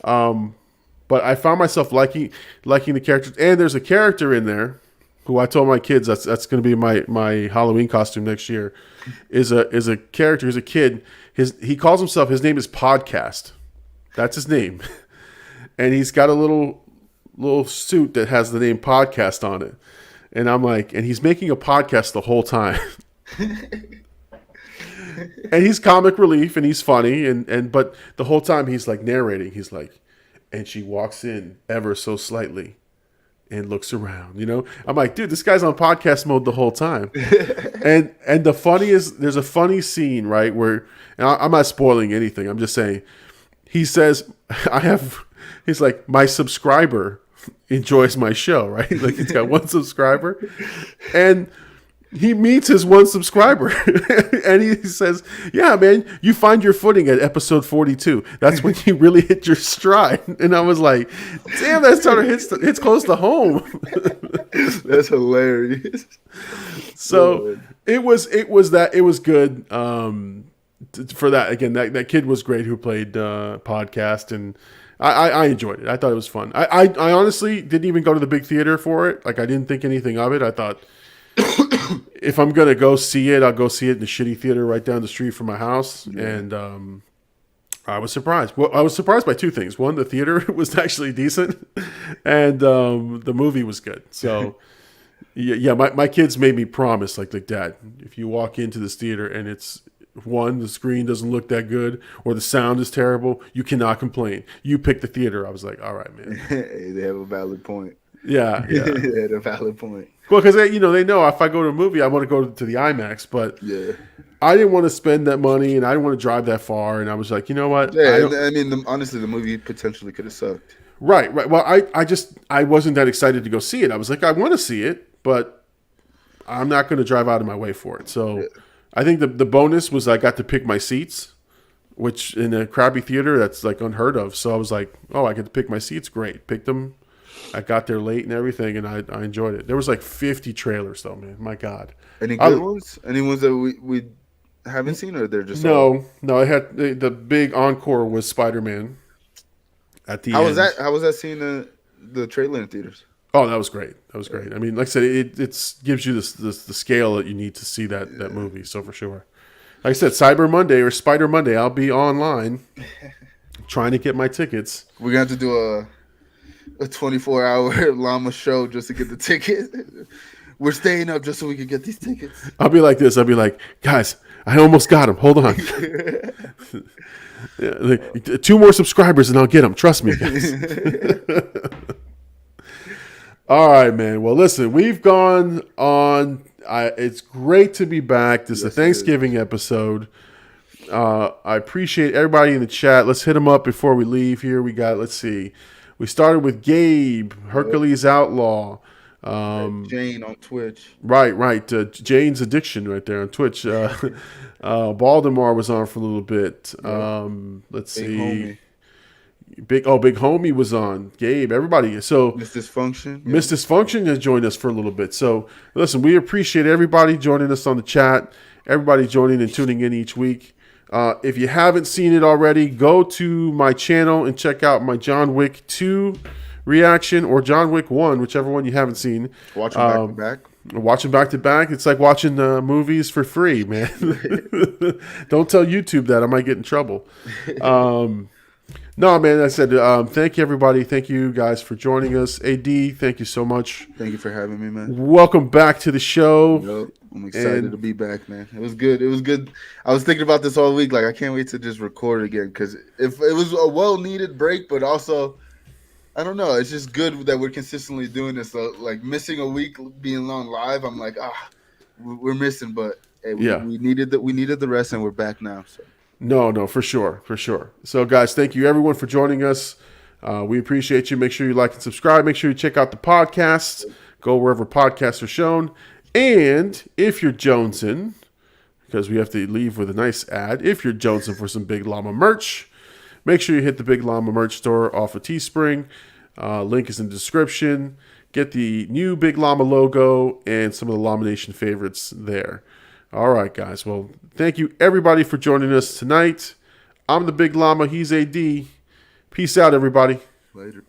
But I found myself liking the characters. And there's a character in there who I told my kids that's going to be my Halloween costume next year. Is a character. He's a kid. He calls himself. His name is Podcast. That's his name. And he's got a little suit that has the name Podcast on it. And I'm like, and he's making a podcast the whole time. And he's comic relief and he's funny but the whole time he's like narrating. He's like, and she walks in ever so slightly, and looks around. I'm like, dude, this guy's on podcast mode the whole time. and the funniest, there's a funny scene, right, where, and I'm not spoiling anything. I'm just saying, he says, he's like, my subscriber enjoys my show, right? Like, he's got one subscriber, and he meets his one subscriber, and he says, yeah, man, you find your footing at episode 42. That's when you really hit your stride. And I was like, damn, that sort of hits close to home. That's hilarious. So it was good. For that, again, that kid was great who played podcast, and I enjoyed it. I thought it was fun. I honestly didn't even go to the big theater for it. Like, I didn't think anything of it. I thought, if I'm gonna go see it, I'll go see it in the shitty theater right down the street from my house. Yeah. And I was surprised. Well, I was surprised by two things. One, the theater was actually decent, and the movie was good. So yeah, my kids made me promise, like, Dad, if you walk into this theater and it's, one, the screen doesn't look that good, or the sound is terrible, you cannot complain. You pick the theater. I was like, all right, man. They have a valid point. Yeah. They had a valid point. Well, because they know if I go to a movie, I want to go to the IMAX, but yeah, I didn't want to spend that money, and I didn't want to drive that far, and I was like, you know what? Yeah, I mean, honestly, the movie potentially could have sucked. Right. Well, I wasn't that excited to go see it. I was like, I want to see it, but I'm not going to drive out of my way for it. So yeah. I think the bonus was I got to pick my seats, which in a crappy theater, that's like unheard of. So I was like, oh, I get to pick my seats. Great. Picked them. I got there late and everything, and I enjoyed it. There was like 50 trailers, though, man. My God. Any good ones? Any ones that we haven't seen, or they're just no? I had the big encore was SpiderMan. At the end. How was that seeing the trailer in theaters? Oh, that was great. I mean, like I said, it gives you the scale that you need to see that movie. So for sure, like I said, Cyber Monday or Spider Monday, I'll be online trying to get my tickets. We're gonna have to do a 24-hour Llama show just to get the ticket. We're staying up just so we can get these tickets. I'll be like this. I'll be like, guys, I almost got them. Hold on. Yeah, 2 more subscribers and I'll get them. Trust me, guys. All right, man. Well, listen, we've gone on. It's great to be back. This is a Thanksgiving episode. I appreciate everybody in the chat. Let's hit them up before we leave here. Let's see. We started with Gabe, Hercules Outlaw. Jane on Twitch. Right. Jane's Addiction right there on Twitch. Baltimore was on for a little bit. Let's see. Homie. Big Homie was on. Gabe, everybody. So Miss Dysfunction. Yeah. Miss Dysfunction has joined us for a little bit. So listen, we appreciate everybody joining us on the chat. Everybody joining and tuning in each week. If you haven't seen it already, go to my channel and check out my John Wick 2 reaction or John Wick 1, whichever one you haven't seen. Watch them back to back. Watch them back to back. It's like watching movies for free, man. Don't tell YouTube that. I might get in trouble. No, man, I said thank you, everybody. Thank you, guys, for joining us. AD, thank you so much. Thank you for having me, man. Welcome back to the show. Yep. I'm excited to be back, man. It was good. I was thinking about this all week. Like, I can't wait to just record again because if it was a well-needed break, but also, I don't know. It's just good that we're consistently doing this. So, like, missing a week being on live, I'm like, we're missing. But hey, we needed the rest, and we're back now. So. No, for sure. So, guys, thank you, everyone, for joining us. We appreciate you. Make sure you like and subscribe. Make sure you check out the podcast. Go wherever podcasts are shown. And if you're jonesing, because we have to leave with a nice ad, if you're jonesing for some Big Llama merch, make sure you hit the Big Llama merch store off of Teespring. Link is in the description. Get the new Big Llama logo and some of the Llama Nation favorites there. All right, guys. Well, thank you, everybody, for joining us tonight. I'm the Big Llama. He's AD. Peace out, everybody. Later.